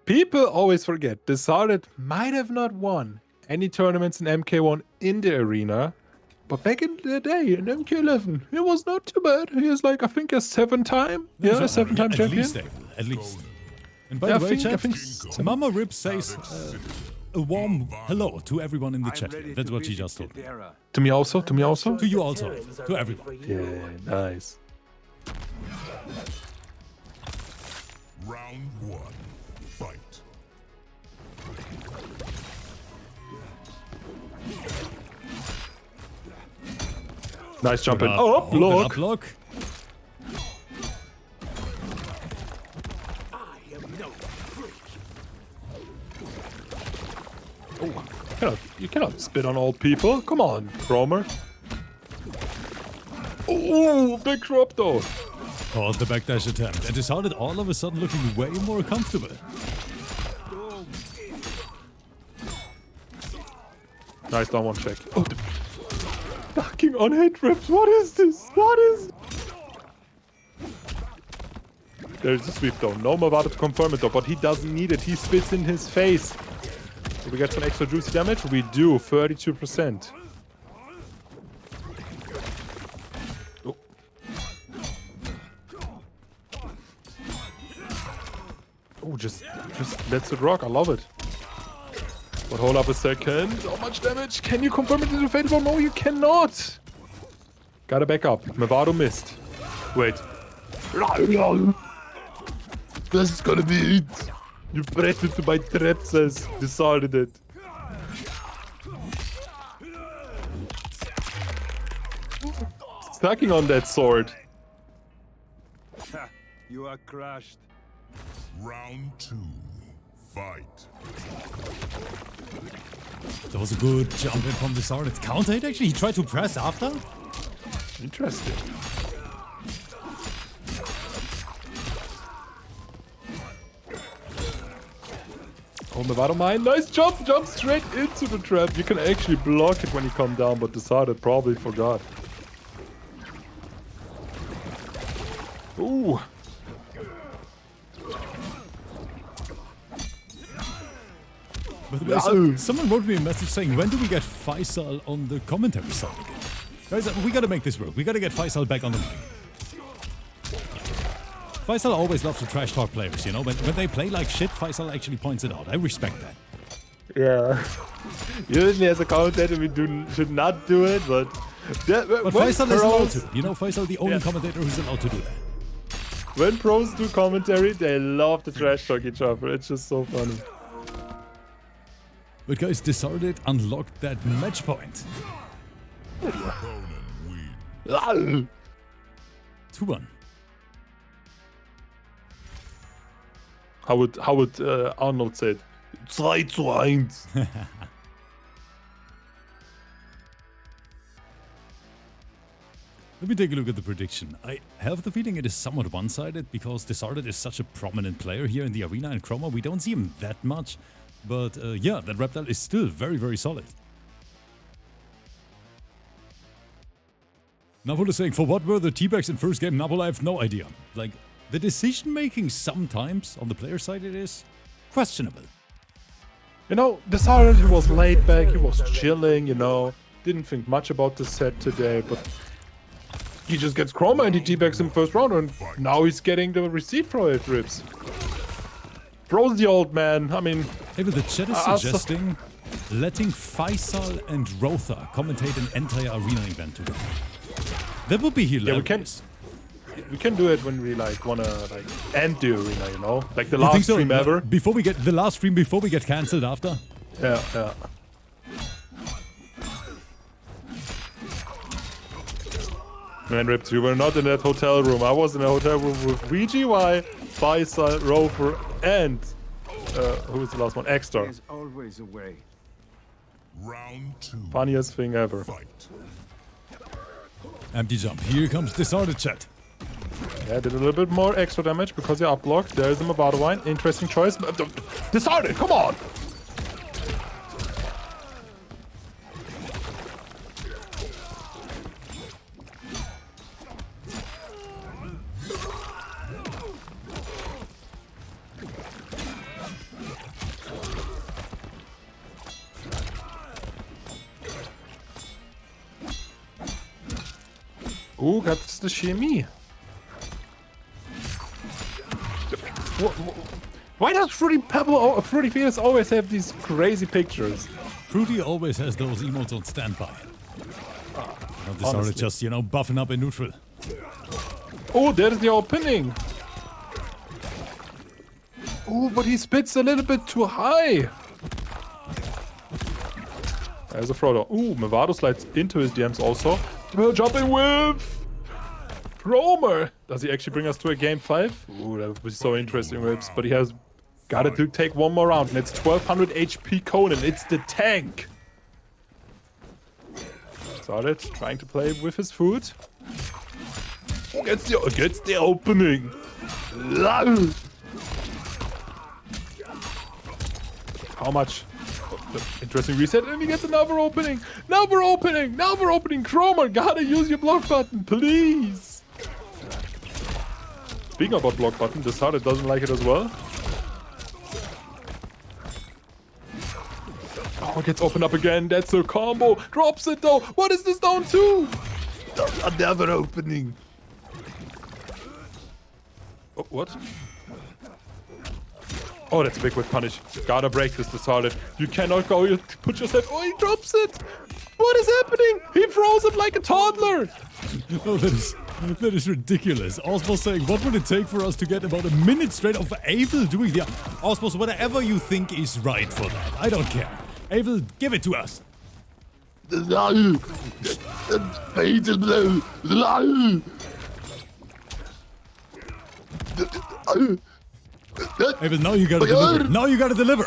S2: People always forget. Disarted might have not won any tournaments in MK1 in the arena. But back in the day, in MK11, it was not too bad. He is like, I think, a 7-time. Yeah, seven-time champion.
S1: At least. And by the way, chat, Mama Rip says a warm hello to everyone in the chat. That's what she just told me.
S2: To me also? To me also?
S1: To you also. To everyone.
S2: Yeah, nice.
S3: Round 1. Fight.
S2: Nice jumping.
S1: Up
S2: Block.
S1: block.
S2: You cannot spit on old people. Come on, KROMER. Ooh, big drop though.
S1: Caught the backdash attempt. And Disarted all of a sudden looking way more comfortable.
S2: Nice down one check. Oh, fucking on hit rips. What is this? What is? There's a sweep though. No Mavado to confirm it though, but he doesn't need it. He spits in his face. Do we get some extra juicy damage? We do. 32%. Oh. Oh, just lets it rock. I love it. But hold up a second. How much damage? Can you confirm it into Fatal? No, you cannot. Gotta back up. Mavado missed. Wait. This is gonna be it. You threatened to my trap, says Disarted it. Stacking on that sword.
S5: You are crushed.
S3: Round 2. Fight.
S1: That was a good jump in from Disarted. Counter hit actually? He tried to press after?
S2: Interesting. Oh, Mavado Mine. Nice jump. Jump straight into the trap. You can actually block it when you come down, but Disarted probably forgot. Ooh.
S1: By the way, someone wrote me a message saying, when do we get Faisal on the commentary side again? Guys, we gotta make this work. We gotta get Faisal back on the mic. Faisal always loves to trash talk players, you know? When they play like shit, Faisal actually points it out. I respect that.
S2: Yeah. Usually as a commentator we should not do it, but...
S1: But Faisal is allowed to. You know, Faisal the only commentator who's allowed to do that.
S2: When pros do commentary, they love to trash talk each other. It's just so funny.
S1: But guys, Disarted unlocked that match point.
S3: Conan wins.
S1: 2-1.
S2: How would Arnold say it? 3-1.
S1: Let me take a look at the prediction. I have the feeling it is somewhat one-sided because Disarted is such a prominent player here in the arena and KROMER. We don't see him that much. But yeah, that Reptile is still very, very solid. Napol is saying, for what were the teabags in first game? Napol, I have no idea. Like, the decision-making sometimes, on the player side it is, questionable.
S2: You know, Disarted, he was laid back, he was chilling, you know. Didn't think much about the set today, but he just gets KROMER and he teabags in first round, and now he's getting the receipt from it, Rips. Bro's the old man, I mean...
S1: Hey, but the chat is suggesting letting Faisal and Rotha commentate an entire arena event together. That would be hilarious.
S2: We can do it when we like wanna like end the arena, you know, like the
S1: You think
S2: last
S1: so?
S2: stream ever.
S1: Before we get the last stream, before we get cancelled after.
S2: Yeah, yeah. Man, Rips, you were not in that hotel room. I was in a hotel room with VGY, Faisal, Rover, and who was the last one? Extra.
S5: There's always a way.
S3: Round 2.
S2: Funniest thing ever.
S3: Fight.
S1: Empty jump. Here comes Disarted, chat.
S2: Yeah, did a little bit more extra damage because you're up blocked. There's the Mavado wine. Interesting choice. Disarted, come on! Ooh, that's the shimmy. Why does Fruity Venus always have these crazy pictures?
S1: Fruity always has those emotes on standby. Now Disarted just, you know, buffing up in neutral.
S2: Oh, there's the opening. Oh, but he spits a little bit too high. There's a Frodo. Ooh, Mavado slides into his DMs also. We'll jump in with KROMER. Does he actually bring us to a game 5? Ooh, that would be so interesting, Rips. But he has got to take one more round, and it's 1200 HP Conan. It's the tank. Started trying to play with his food. Gets the opening. How much? Interesting reset, and he gets another opening. Another opening. KROMER, gotta use your block button, please. Speaking about block button, DISARTED doesn't like it as well. Oh, gets opened up again. That's a combo. Drops it though. What is this down to? Another opening. Oh, what? Oh, that's a big whip punish. Gotta break this, DISARTED. You cannot go. You put yourself. Oh, he drops it. What is happening? He throws it like a toddler.
S1: Oh, that is ridiculous. Osmos saying, what would it take for us to get about a minute straight of Avel doing the... Osmos, whatever you think is right for that. I don't care. Avel, give it to us. Avel, now you gotta deliver. Now you gotta deliver.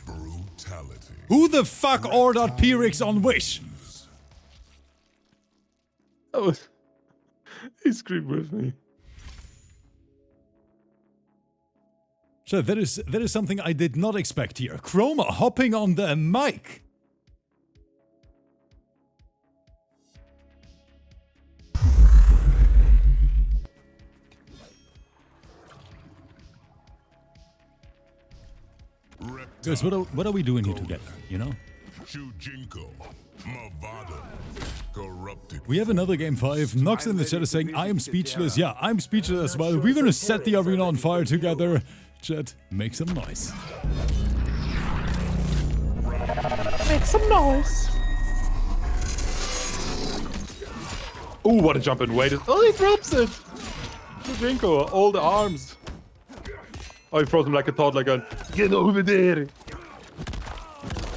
S3: Brutality.
S1: Who the fuck ordered Pyrrhix on Wish?
S2: Oh, he screamed with me.
S1: So that is something I did not expect here. KROMER hopping on the mic. Guys, what are we doing here together, you know?
S3: Chujinko, Mavado, corrupted.
S1: We have another game 5. Nox in the chat is saying, I am speechless. Yeah, I'm speechless as well. We're gonna set the arena on fire together. Chat, make some noise.
S2: Make some noise. Ooh, what a jump and wait. Oh, he drops it. Chujinko, all the arms. Oh, he throws him like a toddler gun. Get over there.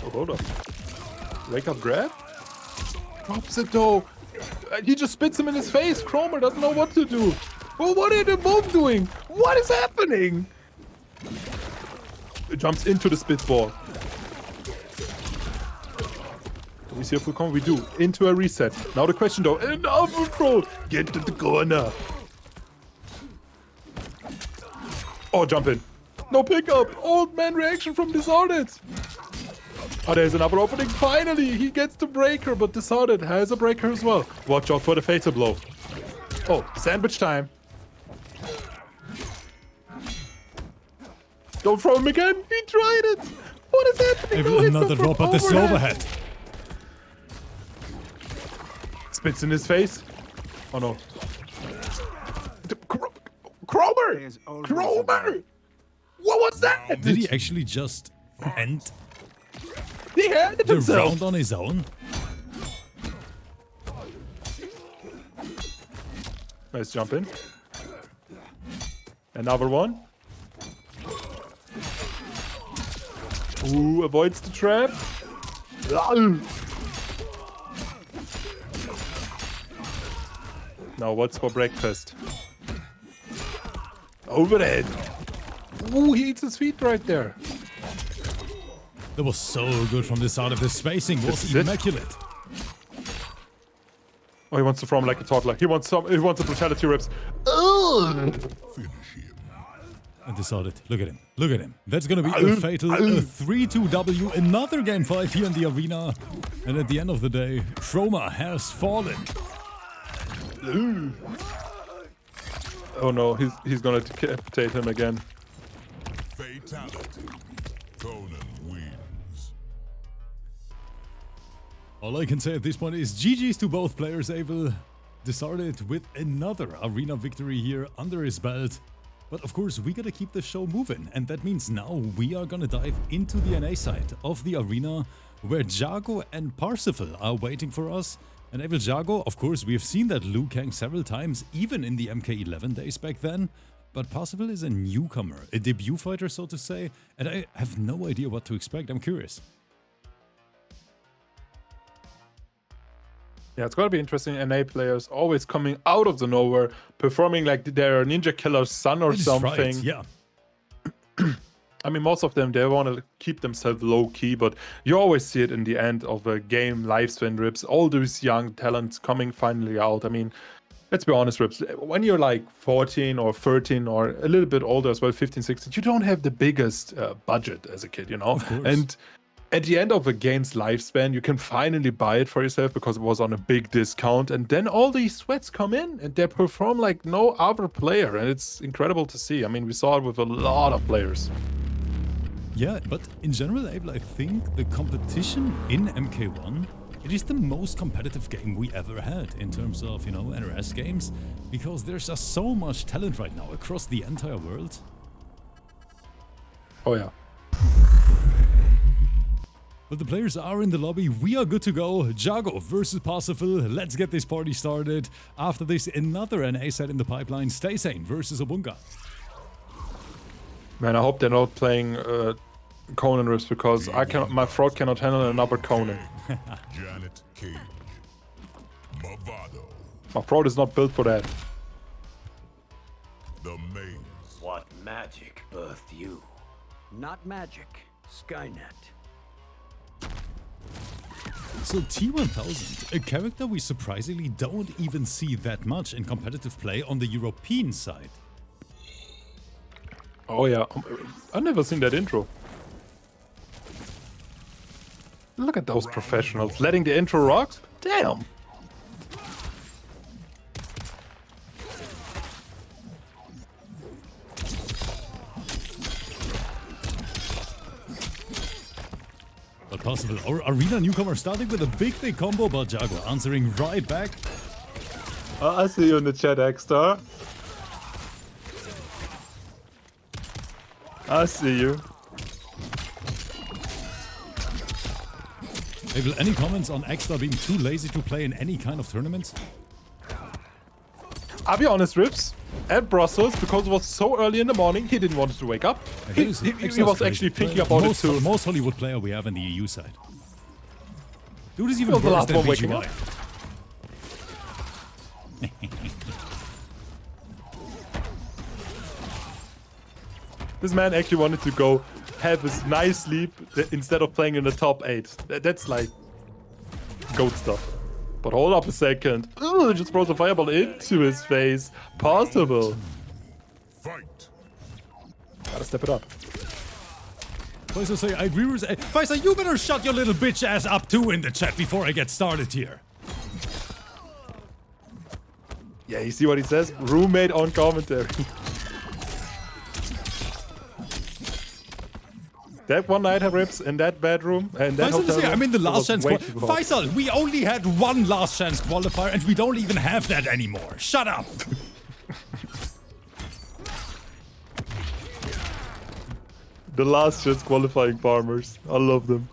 S2: Oh, hold up. Wake up grab? Drops it though. He just spits him in his face. KROMER doesn't know what to do. Well, what are they both doing? What is happening? It jumps into the spitball. Do we see a full combo? We do. Into a reset. Now the question though. And now control. Get to the corner. Oh, jump in. No pickup. Old man reaction from DISARTED. Oh, there's another opening. Finally, he gets the breaker, but DISARTED has a breaker as well. Watch out for the fatal blow. Oh, sandwich time. Don't throw him again. He tried it. What is happening?
S1: Maybe another drop, but this is overhead.
S2: Spits in his face. Oh no. KROMER! KROMER! What was that?
S1: Did he actually just end?
S2: He handed
S1: the
S2: himself.
S1: round on his own.
S2: Nice jump in. Another one. Ooh, avoids the trap. Now what's for breakfast? Overhead. Ooh, he eats his feet right there.
S1: That was so good from the start of the spacing. Was
S2: This is it.
S1: immaculate.
S2: Oh, he wants to throw him like a toddler. He wants a brutality rips.
S3: Finish him.
S1: And DISARTED. Look at him. Look at him. That's gonna be a fatal 3-2 W. Another game 5 here in the arena. And at the end of the day, KROMER has fallen.
S2: Oh no, he's gonna decapitate him again.
S3: Fatality. Conan wins.
S1: All I can say at this point is GG's to both players. Abel DISARTED with another arena victory here under his belt. But of course, we gotta keep the show moving. And that means now we are gonna dive into the NA side of the arena, where JAGO and PARSIVAL are waiting for us. And Abel, JAGO, of course, we have seen that Liu Kang several times, even in the MK11 days back then. But PARSIVAL is a newcomer, a debut fighter, so to say. And I have no idea what to expect. I'm curious.
S2: Yeah, it's gonna be interesting. NA players always coming out of the nowhere, performing like they're Ninja Killer's son or
S1: That is
S2: something.
S1: right, yeah.
S2: I mean, most of them, they want to keep themselves low-key, but you always see it in the end of a game, lifespan rips, all these young talents coming finally out. I mean, let's be honest, rips, when you're like 14 or 13 or a little bit older as well, 15, 16, you don't have the biggest budget as a kid, you know?
S1: Of course.
S2: And at the end of a game's lifespan, you can finally buy it for yourself because it was on a big discount. And then all these sweats come in and they perform like no other player. And it's incredible to see. I mean, we saw it with a lot of players.
S1: Yeah, but in general, Abel, I think the competition in MK1, it is the most competitive game we ever had in terms of, you know, NRS games, because there's just so much talent right now across the entire world.
S2: Oh, yeah.
S1: But the players are in the lobby. We are good to go. JAGO versus PARSIVAL. Let's get this party started. After this, another NA set in the pipeline. STAYSANE versus OBUNGA.
S2: Man, I hope they're not playing Conan rips because my throat cannot handle another Conan.
S3: Janet Cage. Movado.
S2: My throat is not built for that.
S3: The maze.
S4: What magic birthed you?
S5: Not magic. Skynet.
S1: So T1000, a character we surprisingly don't even see that much in competitive play on the European side.
S2: Oh yeah, I've never seen that intro. Look at those professionals letting the intro rock. Damn.
S1: But PARSIVAL, our arena newcomer, starting with a big combo, but JAGO answering right back.
S2: I see you in the chat, X-Star. I see you.
S1: Abel, any comments on Extra being too lazy to play in any kind of tournaments?
S2: I'll be honest, Rips. At Brussels, because it was so early in the morning, he didn't want to wake up. He was actually thinking about it too.
S1: Most Hollywood player we have in the EU side. Dude is even
S2: was the
S1: worse
S2: last
S1: than
S2: one waking
S1: VGY.
S2: up. This man actually wanted to go have his nice sleep instead of playing in the top 8. That's like goat stuff. But hold up a second. Ooh, just throws a fireball into his face. PARSIVAL.
S3: Fight.
S2: Gotta step it up.
S1: Faisal say, I agree with Faisal, you better shut your little bitch ass up too in the chat before I get started here.
S2: Yeah, you see what he says? Roommate on commentary. That one night have rips in that bedroom and that
S1: Faisal
S2: hotel
S1: say, I'm in the
S2: room,
S1: last
S2: it
S1: chance.
S2: was way too hot.
S1: Faisal, we only had one last chance qualifier and we don't even have that anymore. Shut up.
S2: The last chance qualifying farmers. I love them.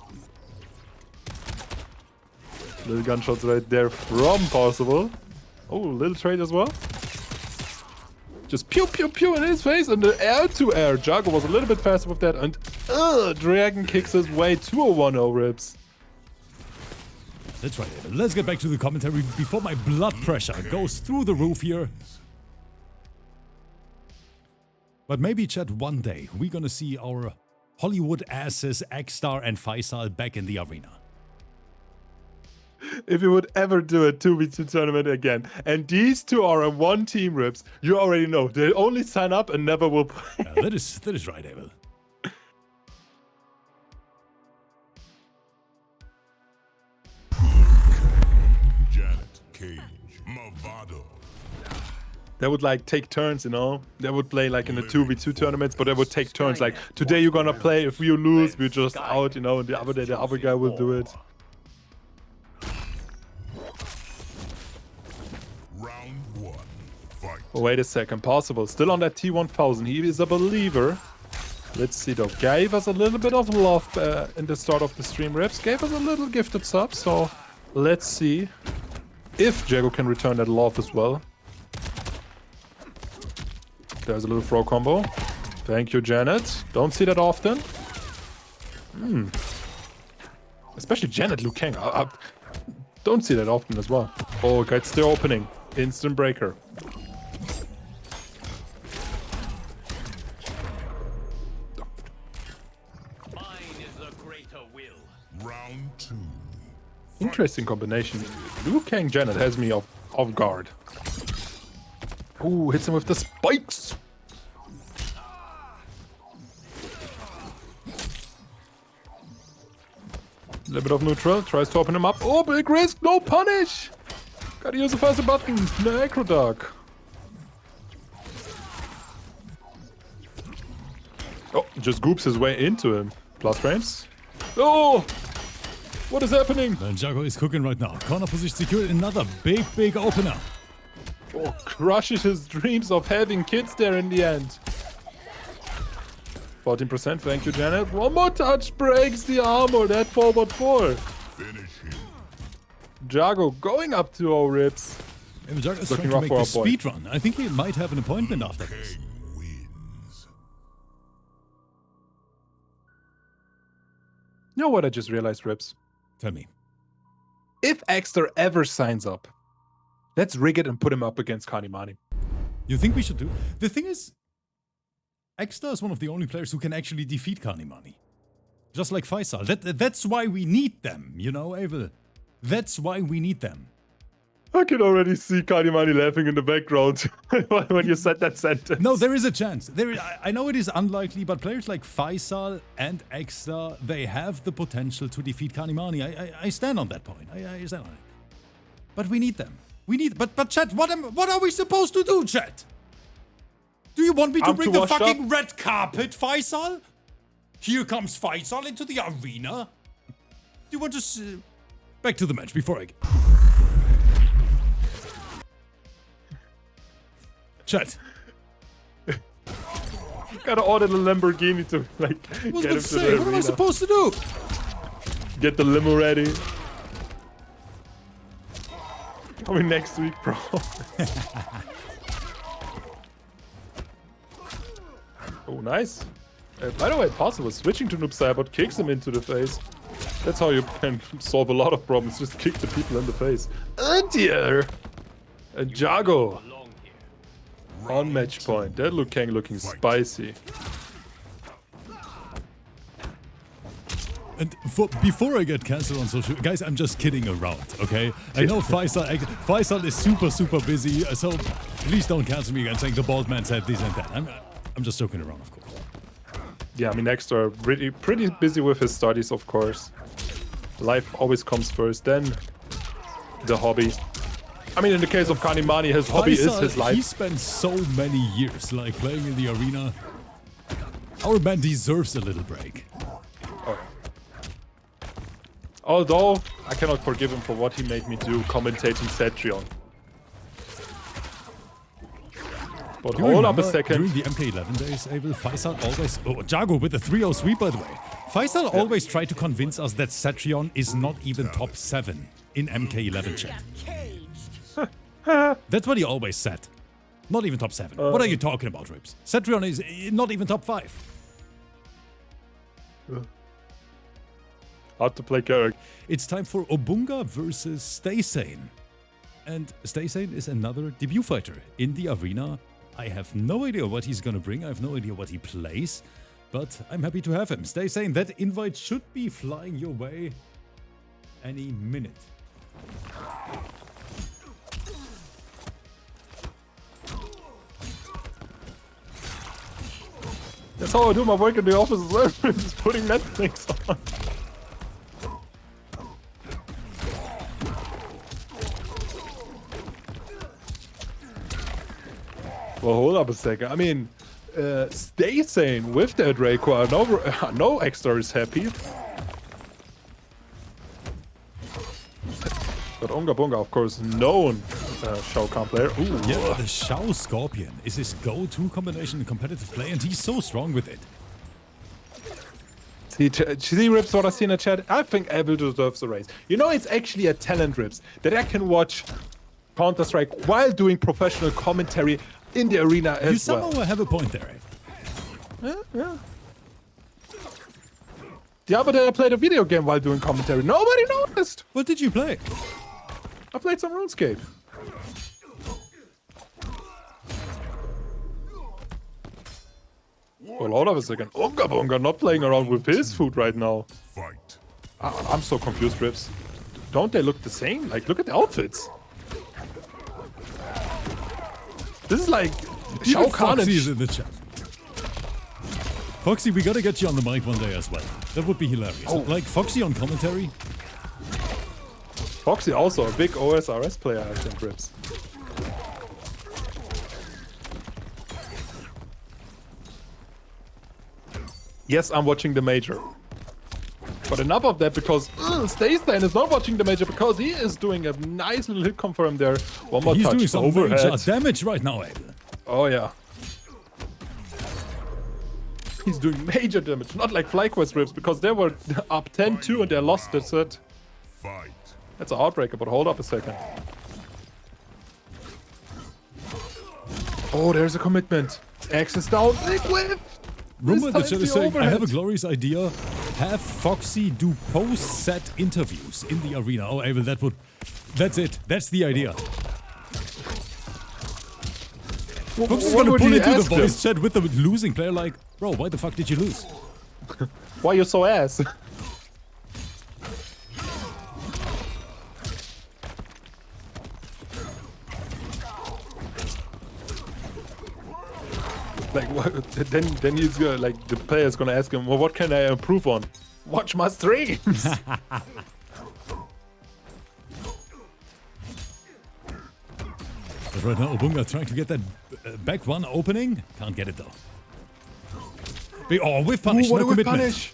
S2: Little gunshots right there from Parsival. Oh, little trade as well. Just pew pew pew in his face and the air to air. Jago was a little bit faster with that and Dragon kicks his way to a 1-0 rips.
S1: That's right, David. Let's get back to the commentary before my blood pressure goes through the roof here. But maybe, chat, one day we're gonna see our Hollywood asses X-Star and Faisal back in the arena.
S2: If you would ever do a 2v2 tournament again, and these two are on one team rips, you already know they only sign up and never will play.
S1: Yeah, that is right, Abel.
S3: Janet, Cage, Movado.
S2: They would like take turns, you know. They would play like in the 2v2 tournaments, but they would take turns. Like today you're gonna play. If you lose, we're just out, you know. And the other day the other guy will do it.
S3: Round 1. Fight.
S2: Oh, wait a second, Parsival still on that T1000. He is a believer. Let's see though. Gave us a little bit of love in the start of the stream rips. Gave us a little gifted sub. So let's see if Jago can return that love as well. There's a little throw combo. Thank you, Janet. Don't see that often. Especially Janet Liu Kang. I don't see that often as well. Oh, gets the opening. Instant breaker.
S4: Mine is the greater will.
S3: Round 2.
S2: Interesting combination. Liu Kang Janet has me off guard. Ooh, hits him with the spikes. A little bit of neutral. Tries to open him up. Oh, big risk. No punish. Gotta use the faster button. Necro Duck. Oh, just goops his way into him. Plus frames. Oh! What is happening?
S1: And Jago is cooking right now. Corner position secured. Another big opener.
S2: Oh, crushes his dreams of having kids there in the end. 14%, thank you, Janet. One more touch breaks the armor. That forward 4.
S3: Finish him.
S2: Jago going up to our rips.
S1: Maybe Jago is
S2: Looking
S1: trying to
S2: rough
S1: make
S2: for
S1: the
S2: our boy.
S1: speed run. I think he might have an appointment after this.
S3: King wins.
S2: You know what I just realized, rips?
S1: Tell me.
S2: If Exter ever signs up, let's rig it and put him up against Kanimani.
S1: You think we should do? The thing is, Exter is one of the only players who can actually defeat Kanimani. Just like Faisal. That's why we need them, you know, Abel. That's why we need them.
S2: I can already see Kanimani laughing in the background when you said that sentence.
S1: No, there is a chance. I know it is unlikely, but players like Faisal and Exter, they have the potential to defeat Kanimani. I stand on that point. I stand on it. But we need them. But chat, what are we supposed to do, chat? Do you want me to bring the fucking red carpet, Faisal? Here comes Faisal into the arena. Do you want to... Back to the match before I... Chat.
S2: Gotta order the Lamborghini to like
S1: I was
S2: get
S1: about
S2: him
S1: to
S2: to
S1: say,
S2: the
S1: what am I
S2: arena.
S1: supposed to do?
S2: Get the limo ready. Coming next week, bro. Oh, nice. By the way, Parsival switching to Noob Saibot kicks him into the face. That's how you can solve a lot of problems. Just kick the people in the face. And here, Jago on match point. That Liu Kang looking spicy.
S1: And before I get cancelled on social, guys, I'm just kidding around, okay? I know Faisal is super busy, so please don't cancel me again saying the bald man said this and that. I'm just joking around, of course.
S2: Yeah, I mean, Extra pretty busy with his studies, of course. Life always comes first, then the hobby. I mean, in the case of Kanimani, his hobby is his life.
S1: He spent so many years like playing in the arena. Our man deserves a little break.
S2: Although, I cannot forgive him for what he made me do commentating Cetrion. But hold up a second.
S1: During the MK11 days, Abel, Faisal always... Oh, Jago with a 3-0 sweep, by the way. Faisal always tried to convince us that Cetrion is not even top 7 in MK11 chat. That's what he always said. Not even top 7. What are you talking about, Rips? Cetrion is not even top 5.
S2: Hard to play character.
S1: It's time for Obunga versus STAYSANE. And STAYSANE is another debut fighter in the arena. I have no idea what he's gonna bring. I have no idea what he plays. But I'm happy to have him. STAYSANE, that invite should be flying your way any minute.
S2: That's how I do my work in the office as well. Just putting Netflix on. Well, hold up a second. I mean, STAYSANE with that REIKO, no extra is happy. But Unga Bunga, of course, known Shao Kahn player. Ooh.
S1: Yeah, the SHAO Scorpion is his go-to combination in competitive play, and he's so strong with it.
S2: See, Rips, what I see in the chat? I think Evil deserves a raise. You know, it's actually a talent, Rips, that I can watch Counter-Strike while doing professional commentary in the arena as well.
S1: You somehow have a point there, Ed.
S2: Yeah. The other day I played a video game while doing commentary. Nobody noticed.
S1: What did you play?
S2: I played some RuneScape. Well, hold up a second. Unga Bunga not playing around with his food right now.
S3: Fight.
S2: I'm so confused, Rips. Don't they look the same? Like, look at the outfits. This is like Shao Kahn
S1: Foxy is in the chat. Foxy, we gotta get you on the mic one day as well. That would be hilarious.
S2: Oh.
S1: Like Foxy on commentary.
S2: Foxy also a big OSRS player, I think, Rips. Yes, I'm watching the major. But enough of that, because STAYSANE is not watching the major because he is doing a nice little hit confirm there. One more
S1: He's
S2: touch.
S1: doing some
S2: overhead.
S1: major damage right now, Ed.
S2: Oh yeah. He's doing major damage, not like FlyQuest Rips, because they were up 10-2 and they lost the set.
S3: Fight.
S2: That's a heartbreaker, but hold up a second. Oh, there's a commitment. X is down. Big whip.
S1: Rumor the chat is saying, I have a
S2: overhead.
S1: glorious idea. Have Foxy do post-set interviews in the arena. Oh, Abel, that's it. That's the idea. Foxy's
S2: What
S1: gonna
S2: would
S1: pull
S2: he
S1: into the
S2: ask him?
S1: voice chat with the losing player like, bro, why the fuck did you lose?
S2: Why you so ass? Like what? Then he's gonna, like, the player's gonna ask him, well, what can I improve on? Watch my streams.
S1: But right now, Obunga trying to get that back one opening. Can't get it though. Oh, with punish,
S2: Ooh, what
S1: no
S2: a whip
S1: commitment.
S2: punish.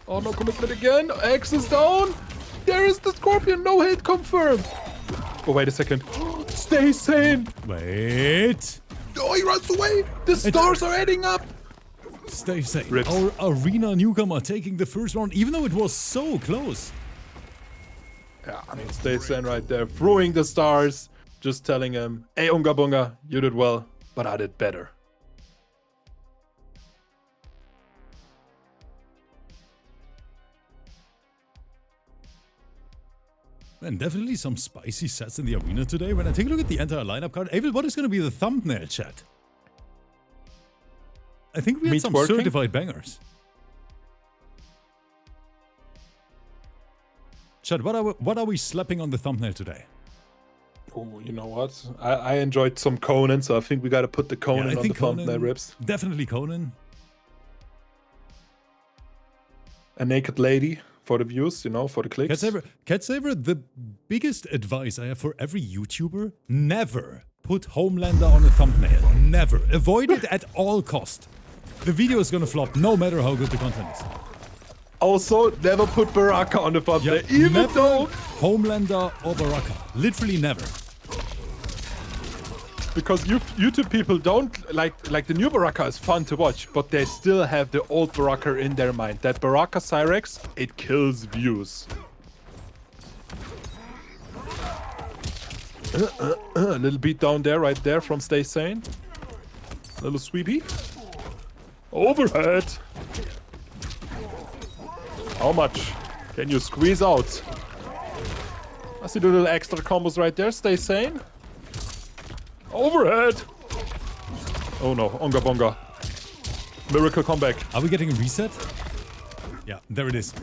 S2: Oh, no commitment again. X is down. There is the Scorpion. No hit confirmed. Oh, wait a second. STAYSANE.
S1: Wait.
S2: Oh, he runs away. The stars are adding up.
S1: STAYSANE.
S2: Rips.
S1: Our arena newcomer taking the first round, even though it was so close.
S2: Yeah, I mean, STAYSANE right there, throwing the stars, just telling him, hey, Unga Bunga, you did well, but I did better.
S1: And definitely some spicy sets in the arena today. When I take a look at the entire lineup card, Abel, what is going to be the thumbnail, chat? I think we had
S2: Meat
S1: some
S2: working?
S1: certified bangers. Chat, what are we slapping on the thumbnail today?
S2: Oh, you know what? I enjoyed some Conan, so I think we gotta put the Conan
S1: I
S2: on
S1: think
S2: the thumbnail,
S1: Conan,
S2: Rips.
S1: Definitely Conan.
S2: A naked lady for the views, you know, for the clicks.
S1: Cat Saver, the biggest advice I have for every YouTuber, never put Homelander on a thumbnail. Never. Avoid it at all cost. The video is gonna flop no matter how good the content is.
S2: Also, never put Baraka on the thumbnail,
S1: Yeah,
S2: even
S1: never
S2: though...
S1: Homelander or Baraka. Literally never.
S2: because YouTube people don't like the new Baraka is fun to watch, but they still have the old Baraka in their mind. That Baraka Cyrex, it kills views. A little beat down there, right there from STAYSANE. Little sweepy. Overhead. How much can you squeeze out? I see the little extra combos right there. STAYSANE. Overhead. Oh no, Onga Bonga. Miracle comeback.
S1: Are we getting a reset? Yeah, there it is.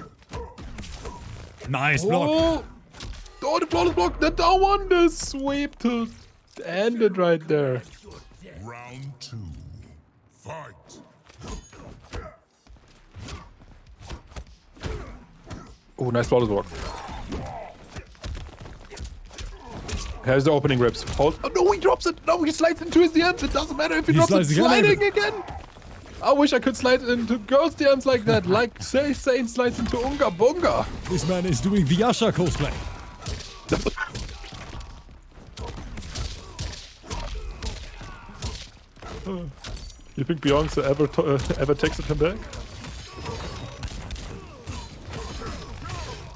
S1: Nice block.
S2: Oh, the flawless block. The down one. The sweep to end it right there.
S3: Round 2. Fight.
S2: Oh, nice flawless block. Here's the opening rips. Hold. Oh no, he drops it. No, he slides into his DMs. It doesn't matter if he drops it. Sliding again. I wish I could slide into girls' DMs like that. Like STAYSANE slides into Unga Bunga.
S1: This man is doing the Asha cosplay.
S2: You think Beyonce ever texted him back?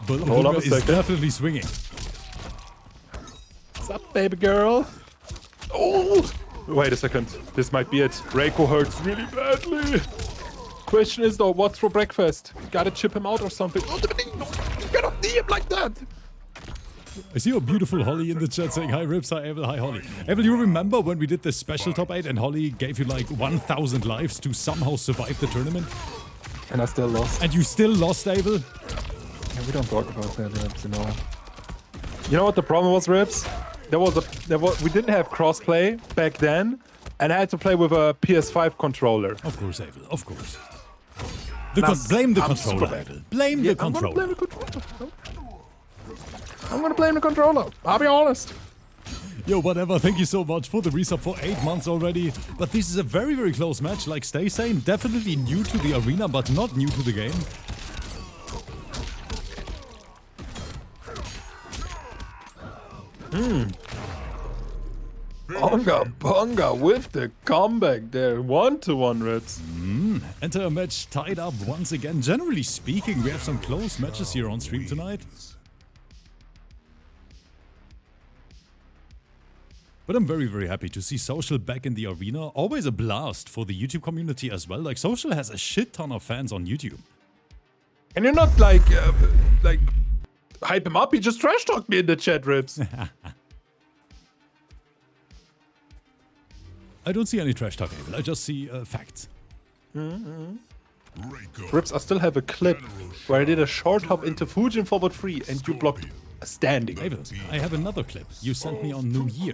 S1: But
S2: Hold on a
S1: is
S2: second.
S1: definitely swinging.
S2: What's up, baby girl? Oh! Wait a second. This might be it. REIKO hurts really badly. Question is though, what's for breakfast? Gotta chip him out or something. Oh, no, you cannot knee him like that.
S1: I see your beautiful Holly in the chat saying, hi Rips, hi Evil, hi Holly. Evil, you remember when we did the special top 8 and Holly gave you like 1,000 lives to somehow survive the tournament?
S2: And I still lost.
S1: And you still lost, Evil?
S2: Yeah, we don't talk about that, Rips, you know. You know what the problem was, Rips? We didn't have crossplay back then, and I had to play with a PS5 controller.
S1: Of course, Evil, of course. Blame the controller, Evil. Blame the controller.
S2: I'm gonna blame the controller. I'll be honest.
S1: Yo, whatever, thank you so much for the resub for 8 months already. But this is a very, very close match. Like STAYSANE, definitely new to the arena, but not new to the game.
S2: Onga Bonga with the comeback there. 1-1, Reds.
S1: Enter a match tied up once again. Generally speaking, we have some close matches here on stream tonight. But I'm very, very happy to see Social back in the arena. Always a blast for the YouTube community as well. Like, Social has a shit ton of fans on YouTube.
S2: And you're not like hype him up. He just trash talked me in the chat, Rips.
S1: I don't see any trash talk, Abel. I just see facts.
S2: Rips, I still have a clip where I did a short hop into Fujin forward 3 and you blocked standing.
S1: Abel, I have another clip you sent me on New Year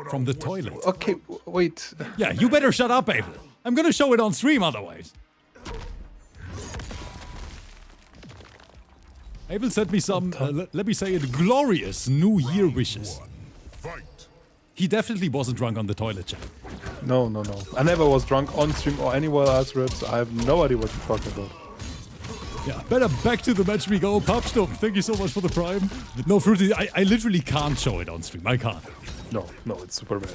S1: from the toilet.
S2: Okay, wait.
S1: Yeah, you better shut up, Abel. I'm gonna show it on stream otherwise. Abel sent me some, let me say it, glorious New Year wishes.
S3: Fight.
S1: He definitely wasn't drunk on the toilet, chat.
S2: No. I never was drunk on stream or anywhere else, Rips. I have no idea what you're talking about.
S1: Yeah, better back to the match we go. Popstomp, thank you so much for the prime. No, Fruity, I literally can't show it on stream. I can't.
S2: No, it's super bad.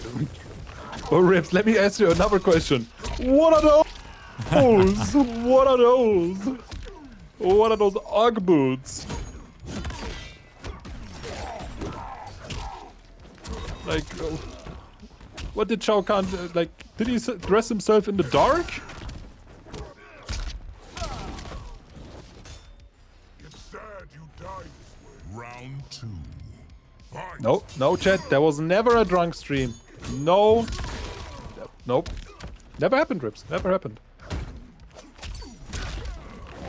S2: Oh, Rips, let me ask you another question. What are those? What are those? What are those Ugg boots? Like, what did Shao Kahn, like, did he dress himself in the dark?
S3: It's sad you died. Round 2. Fight.
S2: No, chat, there was never a drunk stream. No. Nope. Never happened, Rips. Never happened.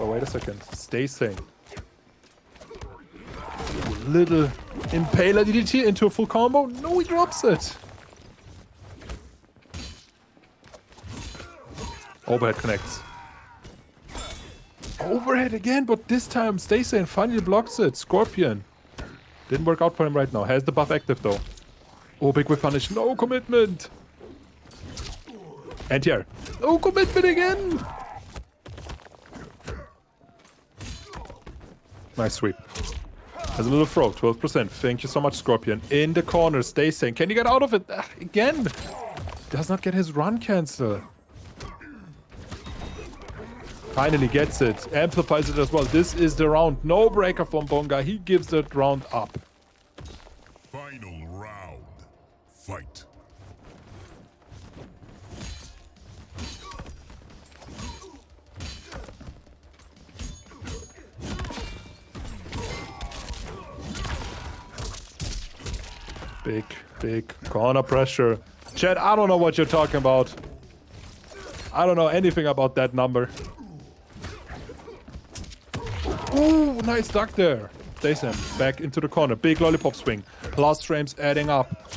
S2: Oh, wait a second. STAYSANE. Little Impaler DDT into a full combo. No, he drops it. Overhead connects. Overhead again, but this time STAYSANE finally blocks it. Scorpion. Didn't work out for him right now. Has the buff active though. Oh, big whip punish. No commitment. And here. No commitment again. Nice sweep. Has a little throw, 12%. Thank you so much, Scorpion. In the corner, STAYSANE. Can you get out of it? Again? does not get his run cancel. Finally gets it. Amplifies it as well. This is the round. No breaker from Obunga. He gives that round up.
S3: Final round. Fight.
S2: Big corner pressure. Chad, I don't know what you're talking about. I don't know anything about that number. Ooh, nice duck there. STAYSANE back into the corner. Big lollipop swing. Plus frames adding up.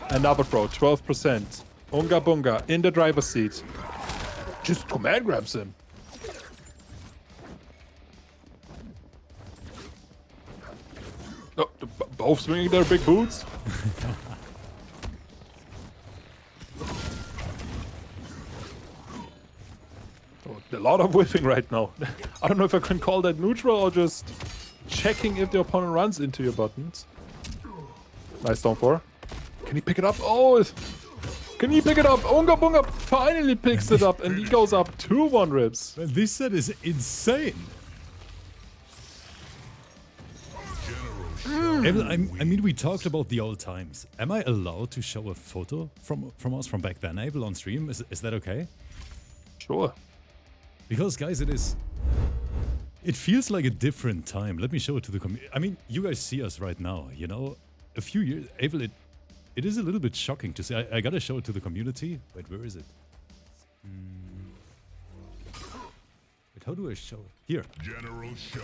S2: Another throw, 12%. Unga Bunga in the driver's seat. Just command grabs him. Oh, both swinging their big boots. A lot of whiffing right now. I don't know if I can call that neutral or just checking if the opponent runs into your buttons. Nice down 4. Can he pick it up? Oh, can he pick it up? Unga Bunga finally picks it up and he goes up 2-1 ribs.
S1: Man, this set is insane. Abel, I mean, we talked about the old times. Am I allowed to show a photo from us from back then, Abel, on stream? Is that okay?
S2: Sure.
S1: Because, guys, it feels like a different time. Let me show it to the community. I mean, you guys see us right now, you know? A few years... Abel, it is a little bit shocking to see. I gotta show it to the community. Wait, where is it? Wait, how do I show it? Here.
S3: General SHAO.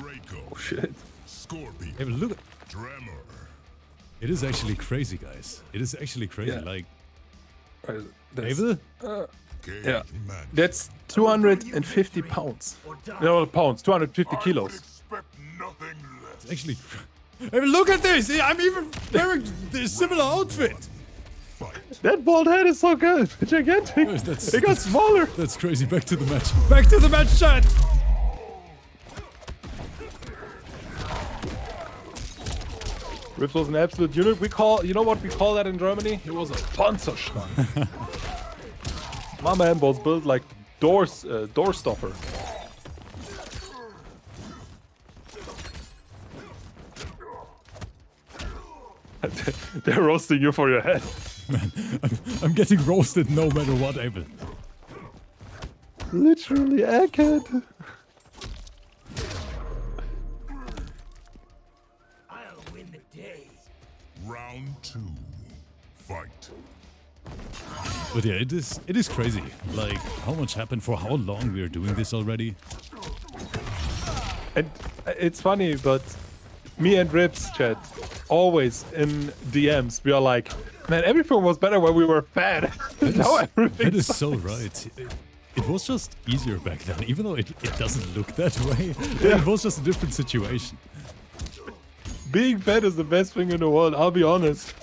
S3: REIKO.
S2: Oh, shit.
S3: Scorpion.
S1: Abel, look at...
S3: Tremor.
S1: It is actually crazy, guys. It is actually crazy.
S2: Yeah.
S1: Like...
S2: That's,
S1: Abel?
S3: Yeah.
S2: That's 250 pounds. No, pounds. 250 kilos.
S3: Expect nothing less.
S1: It's actually... Abel, look at this! I'm even wearing this similar outfit!
S2: That bald head is so good. Gigantic.
S1: Guys,
S2: It got smaller.
S1: That's crazy. Back to the match. Back to the match, chat!
S2: Rips was an absolute unit. You know what we call that in Germany? It was a Panzerschrank. My man was built like door stopper. They're roasting you for your head.
S1: Man, I'm getting roasted no matter what, Abel.
S2: Literally egghead.
S6: I'll win the day.
S3: Round 2. Fight.
S1: But yeah, it is crazy. Like, how much happened, for how long we are doing this already.
S2: And it's funny, but me and Rips, chat, always in DMs, we are like, man, everything was better when we were fat. Now everything
S1: That is
S2: sucks.
S1: so right. It was just easier back then, even though it doesn't look that way. Yeah. It was just a different situation.
S2: Being fat is the best thing in the world, I'll be honest.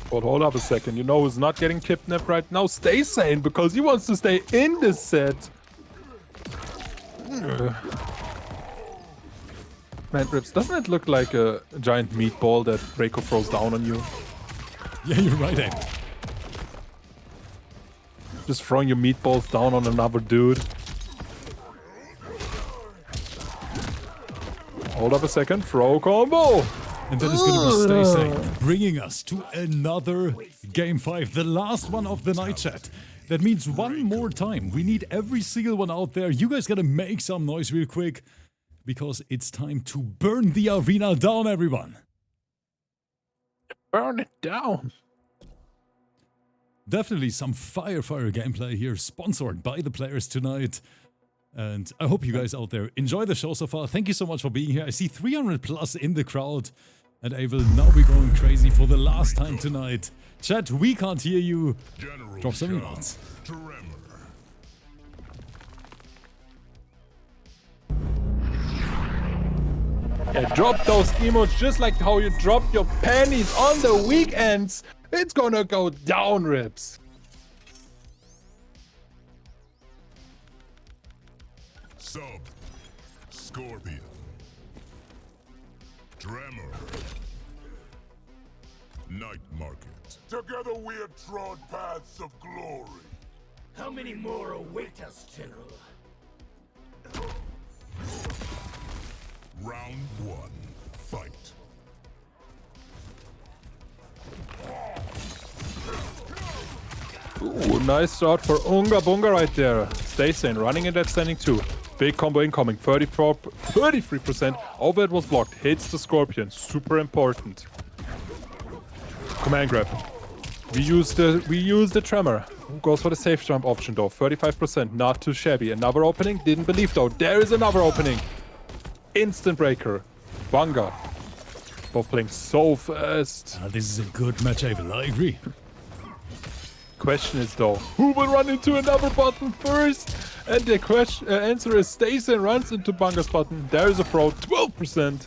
S2: But hold up a second, you know who's not getting kidnapped right now? STAYSANE, because he wants to stay in this set. Man, Rips, doesn't it look like a giant meatball that REIKO throws down on you?
S1: Yeah, you're right, Abel.
S2: Just throwing your meatballs down on another dude. Hold up a second, throw combo!
S1: And that is going to be STAYSANE, bringing us to another Game 5, the last one of the night, chat. That means one more time. We need every single one out there. You guys got to make some noise real quick, because it's time to burn the arena down, everyone.
S2: Burn it down.
S1: Definitely some fire gameplay here, sponsored by the players tonight. And I hope you guys out there enjoy the show so far. Thank you so much for being here. I see 300 plus in the crowd. And Abel, now we're going crazy for the last time tonight. Chat, we can't hear you.
S3: General
S1: Drop some
S3: SHAO.
S1: emotes.
S3: Tremor.
S2: Yeah, drop those emotes just like how you drop your panties on the weekends. It's gonna go down, Rips.
S3: Sub. Scorpion. Tremor. Night Market. Together we have trod paths of glory.
S6: How many more await us, General?
S3: Round 1. Fight.
S2: Ooh, nice start for Unga Bunga right there. STAYSANE running in that standing 2. Big combo incoming, 33%. Over it was blocked. Hits the Scorpion, super important. Command grab. We use the Tremor. Goes for the safe jump option though. 35%, not too shabby. Another opening, didn't believe though. There is another opening. Instant breaker. Bunga. Both playing so fast.
S1: This is a good match, Abel. I agree.
S2: Question is though, who will run into another button first? And the answer is STAYSANE runs into Bunga's button. There is a throw, 12%.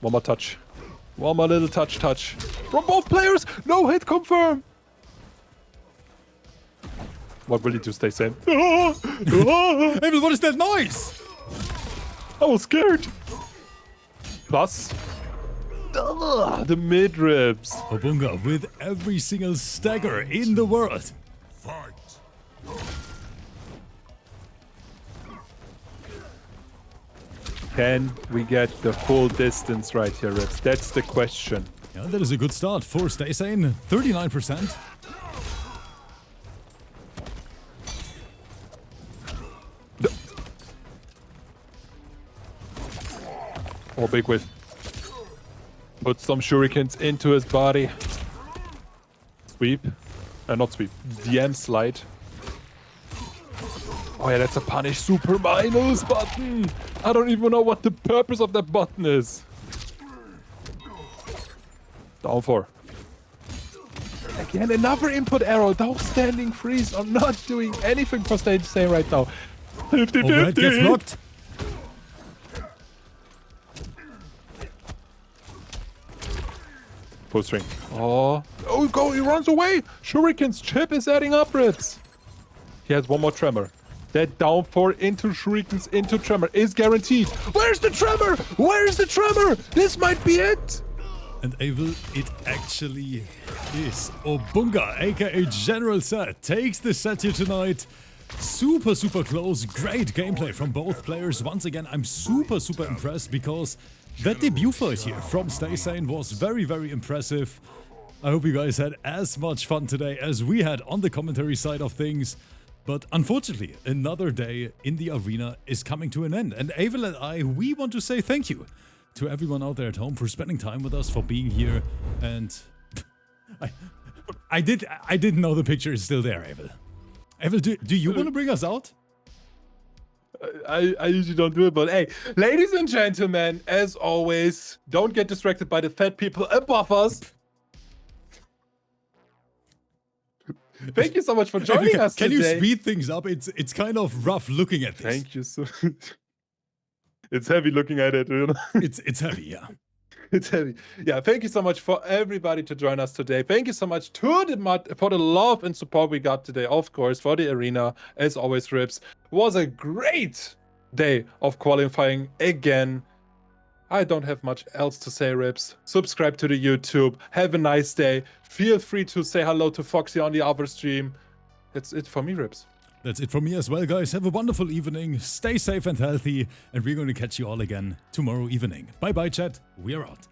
S2: One more touch. One more little touch. From both players, no hit confirm. What will you do, STAYSANE?
S1: Abel, what is that noise?
S2: I was scared. Plus, the mid-ribs.
S1: Obunga with every single stagger in the world.
S3: Fight.
S2: Can we get the full distance right here, Ribs? That's the question.
S1: Yeah, that is a good start for STAYSANE. 39%.
S2: Oh, big whiff. Put some shurikens into his body. Sweep. Not sweep. DM slide. Oh yeah, that's a punish super minus button. I don't even know what the purpose of that button is. Down 4. Again, another input arrow. Those standing freeze are not doing anything for STAYSANE right now. 50-50.
S1: Overhead gets blocked.
S2: Full string. Oh, go! He runs away. Shuriken's chip is adding up, Ribs. He has one more Tremor. That down 4 into Shurikens into Tremor is guaranteed. Where's the Tremor? Where's the Tremor? This might be it.
S1: And Abel, it actually is. Obunga, aka General Set, takes the set here tonight. Super close. Great gameplay from both players. Once again, I'm super impressed because that debut fight here from STAYSANE was very impressive. I hope you guys had as much fun today as we had on the commentary side of things. But unfortunately, another day in the arena is coming to an end. And Abel and I, we want to say thank you to everyone out there at home for spending time with us, for being here. And I didn't know the picture is still there, Abel. Abel, do you want to bring us out?
S2: I usually don't do it, but hey, ladies and gentlemen, as always, don't get distracted by the fat people above us. Thank you so much for joining us today.
S1: Can you speed things up? It's kind of rough looking at this.
S2: Thank you so much. It's heavy looking at it, you know?
S1: It's heavy, yeah.
S2: It's heavy. Yeah, thank you so much for everybody to join us today. Thank you so much to the mod for the love and support we got today, of course, for the arena. As always, Ribs. It was a great day of qualifying again. I don't have much else to say, Ribs. Subscribe to the YouTube. Have a nice day. Feel free to say hello to Foxy on the other stream. That's it for me, Ribs.
S1: That's it from me as well, guys. Have a wonderful evening. Stay safe and healthy. And we're going to catch you all again tomorrow evening. Bye-bye, chat. We are out.